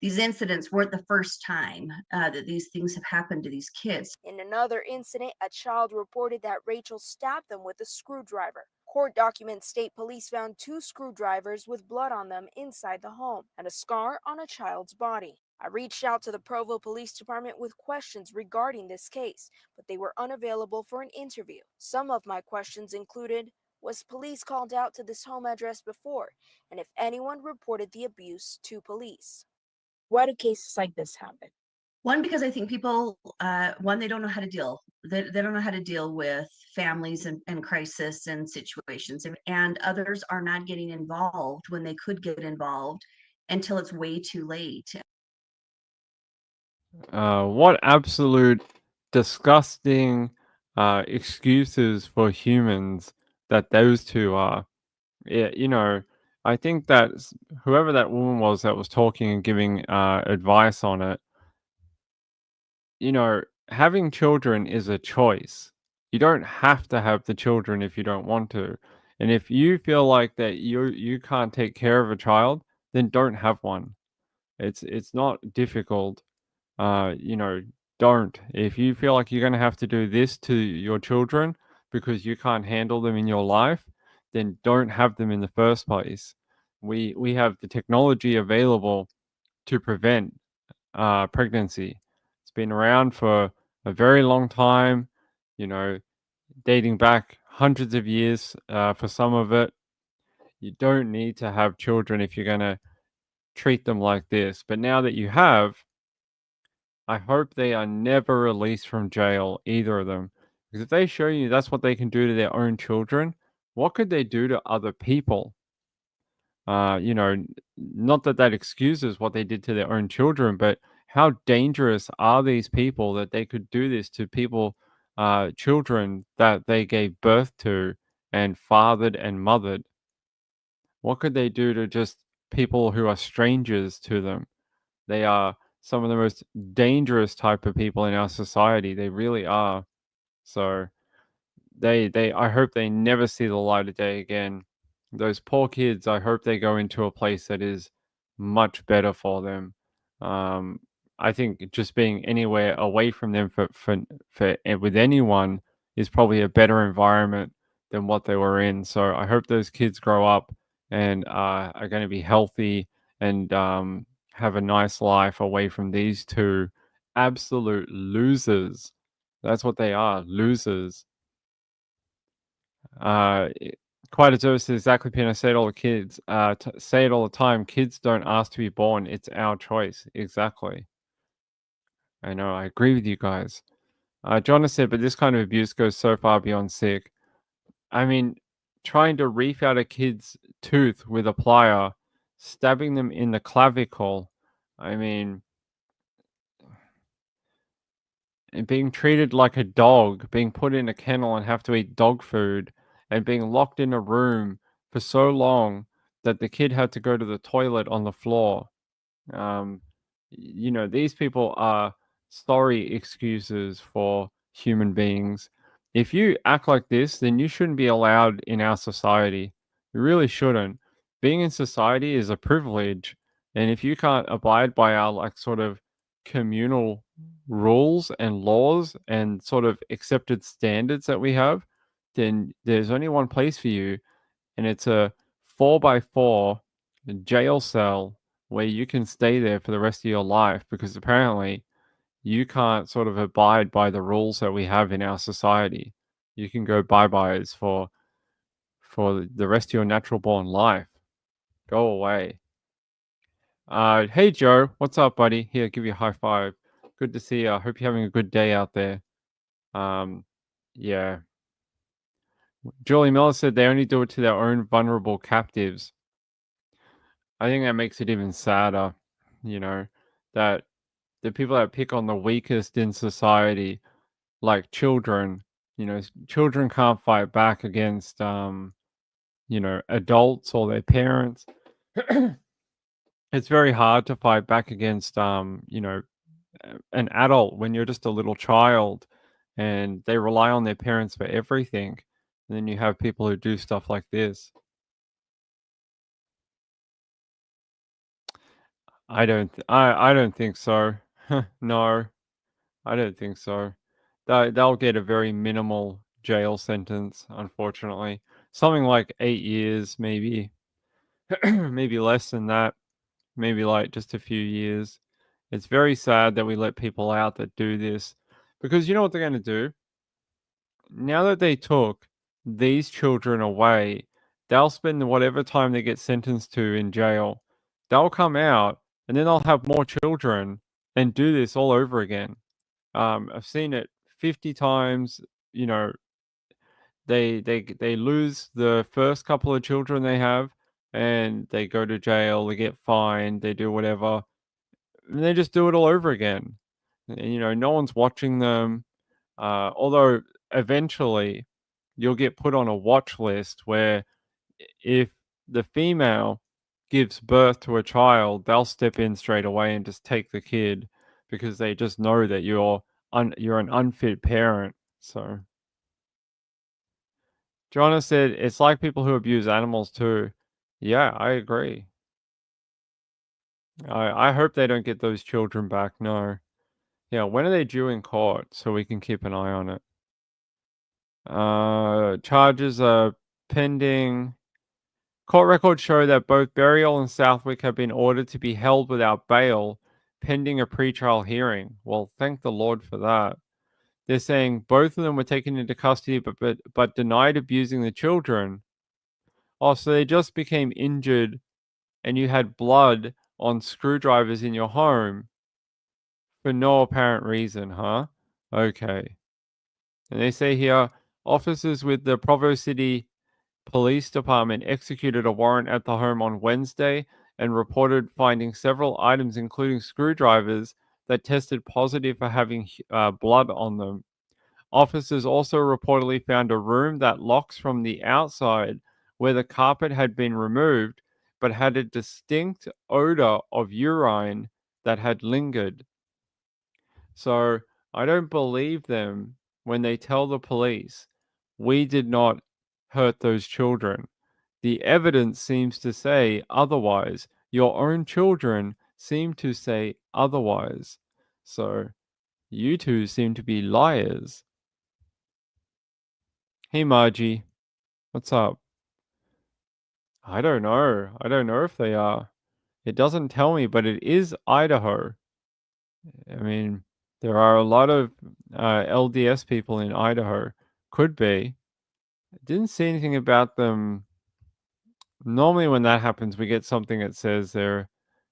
these incidents weren't the first time that these things have happened to these kids. In another incident, a child reported that Rachel stabbed them with a screwdriver. Court documents state police found 2 screwdrivers with blood on them inside the home and a scar on a child's body. I reached out to the Provo Police Department with questions regarding this case, but they were unavailable for an interview. Some of my questions included, was police called out to this home address before, and if anyone reported the abuse to police? Why do cases like this happen? One, because I think people, they don't know how to deal. They don't know how to deal with families and crisis and situations. And others are not getting involved when they could get involved until it's way too late. What absolute disgusting excuses for humans that those two are. Yeah, I think that whoever that woman was that was talking and giving advice on it, having children is a choice. You don't have to have the children if you don't want to. And if you feel like that you can't take care of a child, then don't have one. It's not difficult. Don't. If you feel like you're going to have to do this to your children because you can't handle them in your life, then don't have them in the first place. We have the technology available to prevent pregnancy. It's been around for a very long time, dating back hundreds of years for some of it. You don't need to have children if you're going to treat them like this. But now that you have, I hope they are never released from jail, either of them. Because if they show you that's what they can do to their own children, what could they do to other people? Not that excuses what they did to their own children, but how dangerous are these people that they could do this to people, children that they gave birth to and fathered and mothered? What could they do to just people who are strangers to them? They are some of the most dangerous type of people in our society. They really are. So I hope they never see the light of day again. Those poor kids, I hope they go into a place that is much better for them. I think just being anywhere away from them for with anyone is probably a better environment than what they were in. So I hope those kids grow up and are going to be healthy and have a nice life away from these two absolute losers. That's what they are, losers. Quite observes exactly, Pin. I say it all the kids. Say it all the time. Kids don't ask to be born. It's our choice. Exactly. I know. I agree with you guys. John has said, but this kind of abuse goes so far beyond sick. I mean, trying to reef out a kid's tooth with a plier, stabbing them in the clavicle. I mean, and being treated like a dog, being put in a kennel and have to eat dog food, and being locked in a room for so long that the kid had to go to the toilet on the floor. These people are sorry excuses for human beings. If you act like this, then you shouldn't be allowed in our society. You really shouldn't. Being in society is a privilege, and if you can't abide by our like sort of communal rules and laws and sort of accepted standards that we have, then there's only one place for you, and it's a 4x4 jail cell where you can stay there for the rest of your life because apparently you can't sort of abide by the rules that we have in our society. You can go bye-byes for the rest of your natural born life. Go away. Hey Joe, what's up, buddy? Here, give you a high five. Good to see you. I hope you're having a good day out there. Yeah. Julie Miller said they only do it to their own vulnerable captives. I think that makes it even sadder, that the people that pick on the weakest in society, like children, children can't fight back against, adults or their parents. It's very hard to fight back against, an adult when you're just a little child and they rely on their parents for everything. And then you have people who do stuff like this. I don't think so. No, I don't think so. They'll get a very minimal jail sentence, unfortunately. Something like 8 years, maybe. Maybe less than that. Maybe like just a few years. It's very sad that we let people out that do this because you know what they're going to do? Now that they took these children away, they'll spend whatever time they get sentenced to in jail. They'll come out and then they'll have more children and do this all over again. I've seen it 50 times. You know, they lose the first couple of children they have, and they go to jail. They get fined. They do whatever. And they just do it all over again. And, no one's watching them. Although eventually you'll get put on a watch list where if the female gives birth to a child, they'll step in straight away and just take the kid because they just know that you're an unfit parent. So Joanna said it's like people who abuse animals too. Yeah, I agree. I hope they don't get those children back. No. Yeah, when are they due in court so we can keep an eye on it? Charges are pending. Court records show that both Burial and Southwick have been ordered to be held without bail pending a pretrial hearing. Well, thank the Lord for that. They're saying both of them were taken into custody but denied abusing the children. Oh, so they just became injured and you had blood on screwdrivers in your home for no apparent reason, huh? Okay. And they say here, officers with the Provo City Police Department executed a warrant at the home on Wednesday and reported finding several items, including screwdrivers, that tested positive for having blood on them. Officers also reportedly found a room that locks from the outside where the carpet had been removed, but had a distinct odor of urine that had lingered. So I don't believe them when they tell the police, we did not hurt those children. The evidence seems to say otherwise. Your own children seem to say otherwise. So you two seem to be liars. Hey Margie, what's up? I don't know. I don't know if they are. It doesn't tell me, but it is Idaho. I mean, there are a lot of LDS people in Idaho. Could be. Didn't see anything about them. Normally when that happens, we get something that says they're,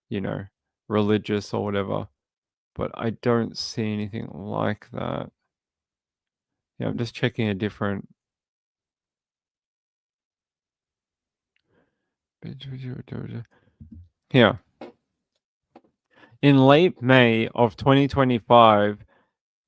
you know, religious or whatever. But I don't see anything like that. Yeah, I'm just checking a different. Yeah. In late May of 2025,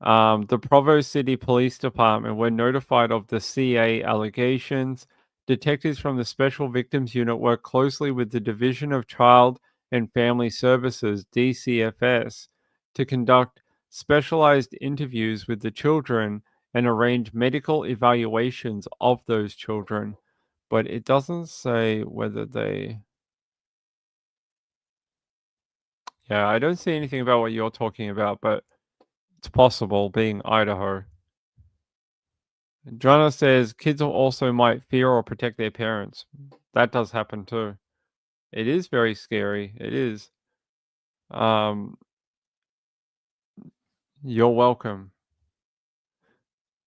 the Provo City Police Department were notified of the CA allegations. Detectives from the Special Victims Unit worked closely with the Division of Child and Family Services, DCFS, to conduct specialized interviews with the children and arrange medical evaluations of those children. But it doesn't say whether they. Yeah, I don't see anything about what you're talking about, but it's possible being Idaho. Joanna says kids also might fear or protect their parents. That does happen too. It is very scary. It is. Um, you're welcome.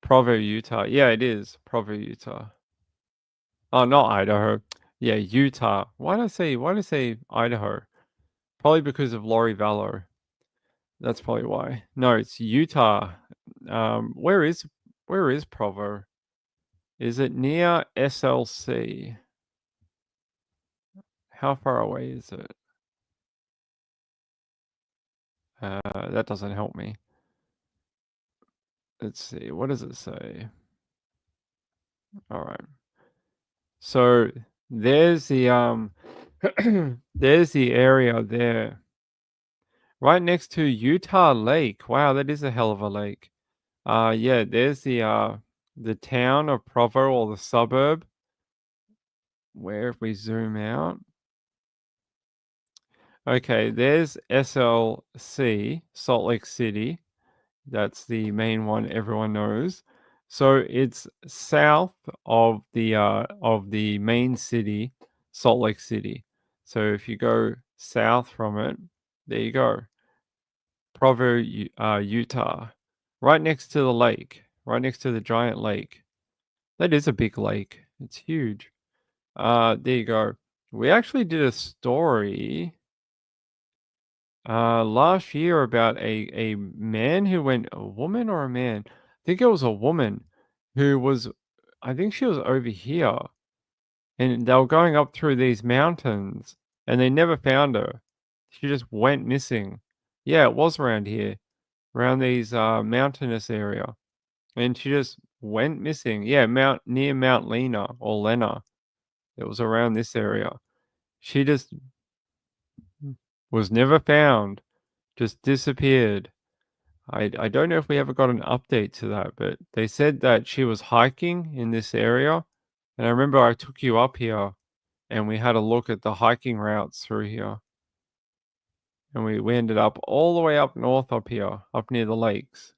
Provo, Utah. Yeah, it is. Provo, Utah. Oh, not Idaho. Yeah, Utah. Why did I say Idaho? Probably because of Lori Vallow. That's probably why. No, it's Utah. Where is Provo? Is it near SLC? How far away is it? That doesn't help me. Let's see. What does it say? All right. So there's the there's the area there. Right next to Utah Lake. Wow, that is a hell of a lake. Yeah, there's the town of Provo or the suburb. Where if we zoom out? Okay, there's SLC, Salt Lake City. That's the main one everyone knows. So it's south of the main city, Salt Lake City. So if you go south from it, there you go. Provo, Utah, right next to the lake, right next to the giant lake. That is a big lake. It's huge. There you go. We actually did a story last year about a man who went, a woman or a man? I think it was a woman who was, I think she was over here, and they were going up through these mountains, and they never found her. She just went missing. Yeah, it was around here, around these mountainous area, and she just went missing. Yeah, near Mount Lena or Lena. It was around this area. She just was never found, just disappeared. I don't know if we ever got an update to that, but they said that she was hiking in this area. And I remember I took you up here and we had a look at the hiking routes through here. And we ended up all the way up north up here, up near the lakes.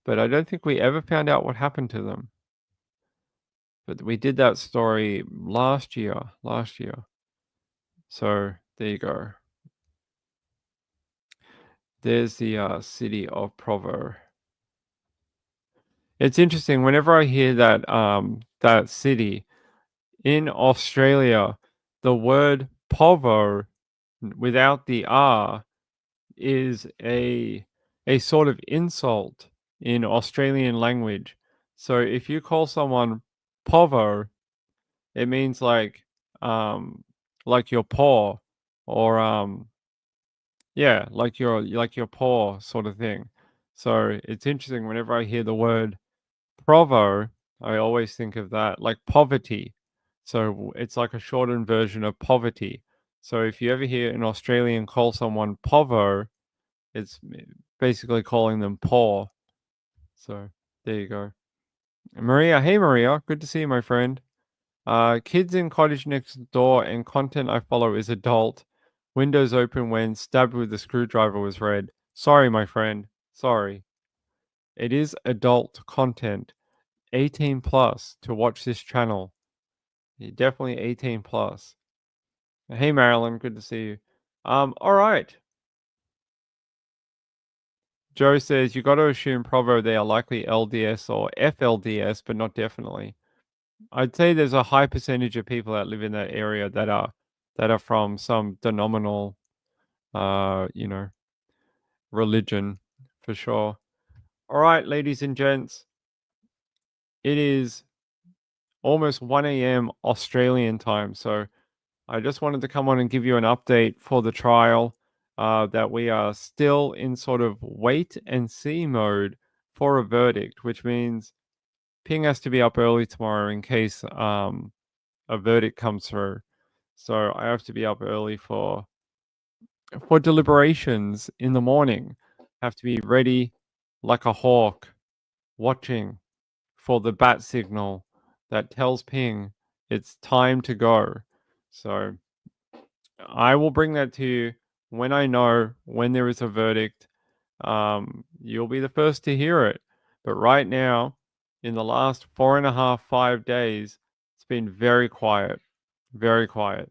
But I don't think we ever found out what happened to them. But we did that story last year. So there you go. There's the city of Provo. It's interesting. Whenever I hear that city in Australia, the word Provo without the R is a sort of insult in Australian language. So if you call someone Povo, it means like you're poor or yeah, like you're poor sort of thing. So it's interesting whenever I hear the word Provo, I always think of that like poverty. So it's like a shortened version of poverty. So if you ever hear an Australian call someone Povo, it's basically calling them poor. So there you go. Maria, hey Maria, good to see you, my friend. Kids in cottage next door and content I follow is adult. Windows open when stabbed with a screwdriver was read. Sorry, my friend. Sorry. It is adult content. 18 plus to watch this channel. You're definitely 18 plus. Hey Marilyn, good to see you. All right. Joe says you got to assume Provo they are likely LDS or FLDS, but not definitely. I'd say there's a high percentage of people that live in that area that are from some denominational, you know, religion for sure. All right, ladies and gents, it is almost 1 a.m. Australian time, so I just wanted to come on and give you an update for the trial. That we are still in sort of wait and see mode for a verdict, which means Ping has to be up early tomorrow in case a verdict comes through. So I have to be up early for deliberations in the morning. Have to be ready like a hawk, watching for the bat signal that tells Ping it's time to go. So I will bring that to you when I know when there is a verdict. You'll be the first to hear it. But right now, in the last 4.5, 5 days, it's been very quiet. Very quiet.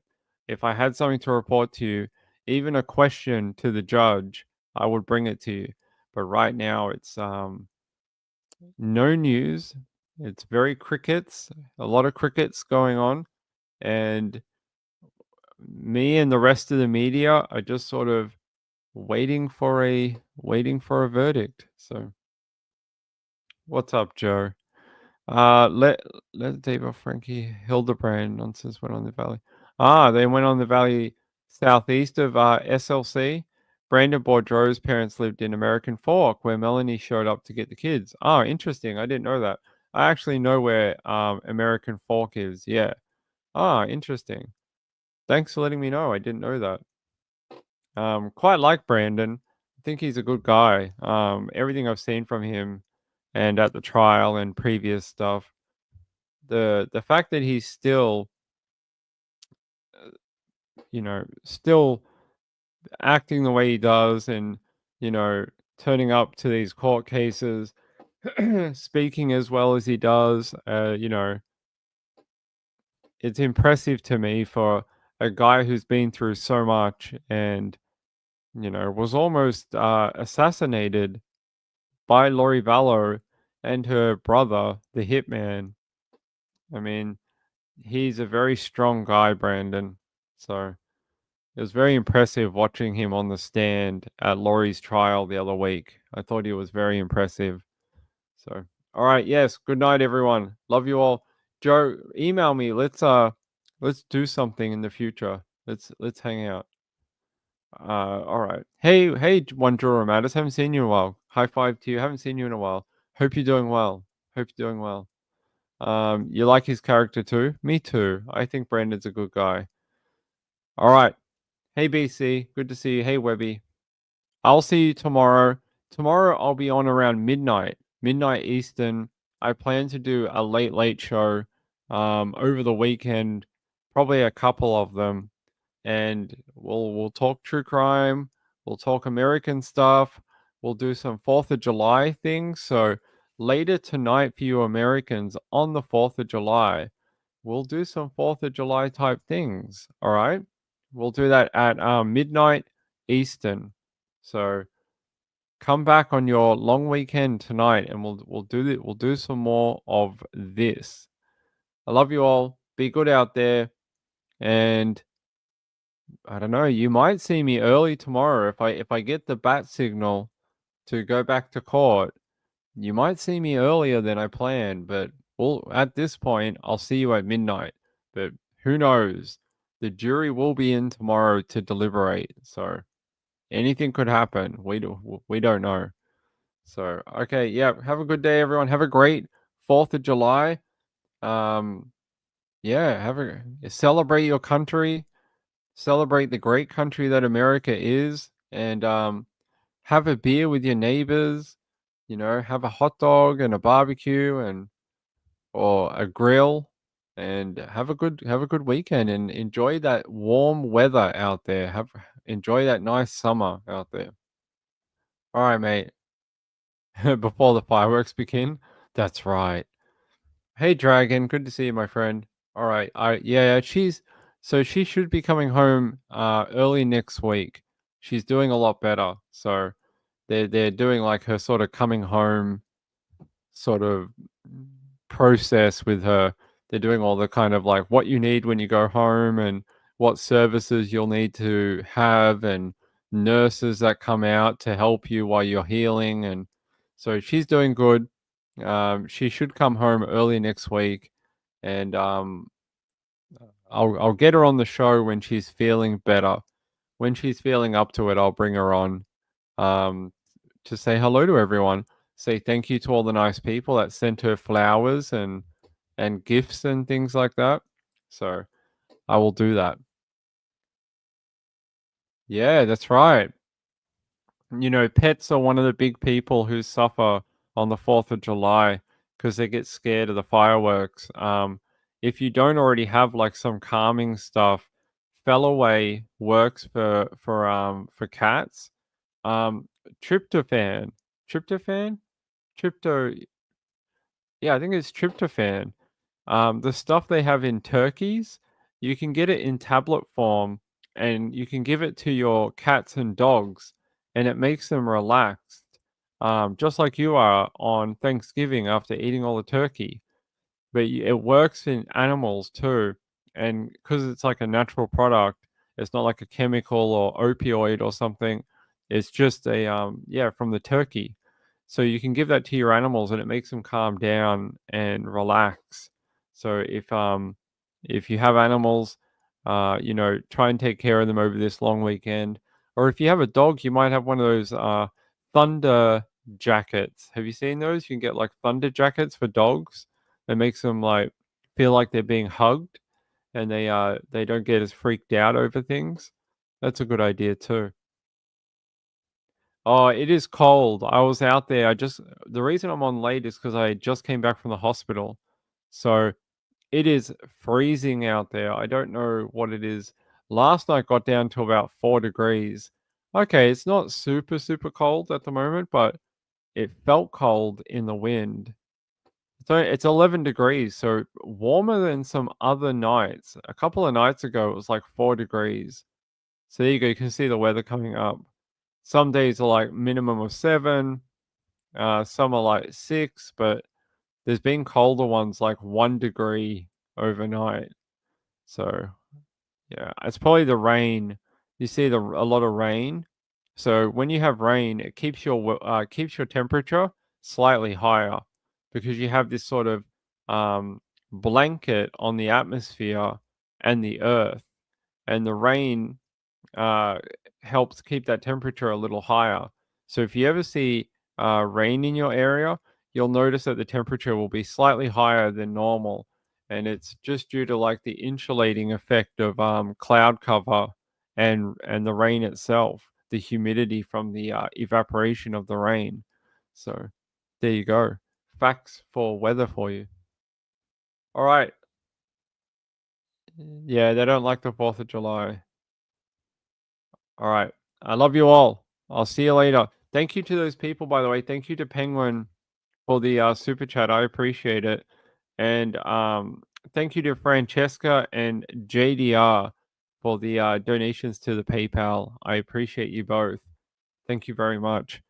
If I had something to report to you, even a question to the judge, I would bring it to you. But right now, it's no news. It's very crickets, a lot of crickets going on. And me and the rest of the media are just sort of waiting for a verdict. So, what's up, Joe? Let Dave or Frankie Hildebrand nonsense went on the valley. They went on the valley southeast of SLC. Brandon Boudreau's parents lived in American Fork, where Melanie showed up to get the kids. Oh, interesting. I didn't know that. I actually know where American Fork is. Yeah. Interesting. Thanks for letting me know. I didn't know that. Quite like Brandon. I think he's a good guy. Everything I've seen from him and at the trial and previous stuff, the fact that he's still, still acting the way he does and, turning up to these court cases, speaking as well as he does, it's impressive to me for a guy who's been through so much and, was almost assassinated by Lori Vallow and her brother, the hitman. I mean, he's a very strong guy, Brandon. So it was very impressive watching him on the stand at Lori's trial the other week. I thought he was very impressive. So, all right, yes. Good night, everyone. Love you all. Joe, email me. Let's do something in the future. Let's hang out. All right. Hey, one Juror Matters. Haven't seen you in a while. High five to you. Haven't seen you in a while. Hope you're doing well. Hope you're doing well. You like his character too? Me too. I think Brandon's a good guy. All right. Hey, BC. Good to see you. Hey, Webby. I'll see you tomorrow. Tomorrow I'll be on around midnight Eastern. I plan to do a late show over the weekend, probably a couple of them, and we'll talk true crime, we'll talk American stuff, we'll do some 4th of July things. So later tonight for you Americans on the 4th of July, we'll do some 4th of July type things, all right? We'll do that at midnight Eastern. So come back on your long weekend tonight and we'll do some more of this. I love you all. Be good out there. And I don't know, you might see me early tomorrow if I get the bat signal to go back to court. You might see me earlier than I planned, but at this point I'll see you at midnight. But who knows? The jury will be in tomorrow to deliberate. So anything could happen. We don't know. So, okay, yeah, have a good day, everyone. Have a great 4th of July. Yeah, celebrate your country, celebrate the great country that America is, and have a beer with your neighbors. Have a hot dog and a barbecue or a grill, and have a good weekend and enjoy that warm weather out there. Enjoy that nice summer out there. All right, mate. Before the fireworks begin. That's right. Hey, Dragon. Good to see you, my friend. All right. Yeah. She should be coming home early next week. She's doing a lot better. So they're doing like her sort of coming home sort of process with her they're doing all the kind of like what you need when you go home and what services you'll need to have and nurses that come out to help you while you're healing. And so she's doing good. She should come home early next week, and I'll get her on the show when she's feeling better. When she's feeling up to it, I'll bring her on to say hello to everyone. Say thank you to all the nice people that sent her flowers and gifts and things like that. So I will do that. Yeah, that's right. You know, pets are one of the big people who suffer on the 4th of July because they get scared of the fireworks. If you don't already have like some calming stuff, Fellaway works for cats. Um, tryptophan, tryptophan, trypto. Yeah, I think it's tryptophan. The stuff they have in turkeys, you can get it in tablet form, and you can give it to your cats and dogs, and it makes them relaxed, just like you are on Thanksgiving after eating all the turkey. But it works in animals too, and because it's like a natural product, it's not like a chemical or opioid or something. It's just a yeah, from the turkey. So you can give that to your animals, and it makes them calm down and relax. So if you have animals, you know, try and take care of them over this long weekend. Or if you have a dog, you might have one of those thunder jackets. Have you seen those? You can get like thunder jackets for dogs. It makes them like feel like they're being hugged, and they don't get as freaked out over things. That's a good idea too. Oh, it is cold. I was out there. The reason I'm on late is because I just came back from the hospital. So it is freezing out there. I don't know what it is. Last night got down to about 4 degrees. Okay, it's not super, super cold at the moment, but it felt cold in the wind. So it's 11 degrees, so warmer than some other nights. A couple of nights ago, it was like 4 degrees. So there you go. You can see the weather coming up. Some days are like minimum of 7. Some are like 6, but there's been colder ones like 1 degree overnight. So yeah, it's probably the rain. You see a lot of rain. So when you have rain, it keeps your temperature slightly higher because you have this sort of blanket on the atmosphere and the earth, and the rain uh, helps keep that temperature a little higher. So if you ever see rain in your area, you'll notice that the temperature will be slightly higher than normal, and it's just due to like the insulating effect of cloud cover and the rain itself, the humidity from the evaporation of the rain. So there you go. Facts for weather for you. All right. Yeah, they don't like the 4th of July. All right. I love you all. I'll see you later. Thank you to those people, by the way. Thank you to Penguin for the super chat. I appreciate it. And thank you to Francesca and JDR for the donations to the PayPal. I appreciate you both. Thank you very much.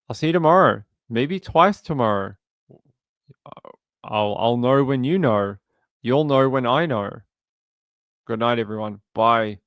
I'll see you tomorrow. Maybe twice tomorrow. I'll know when you know. You'll know when I know. Good night, everyone. Bye.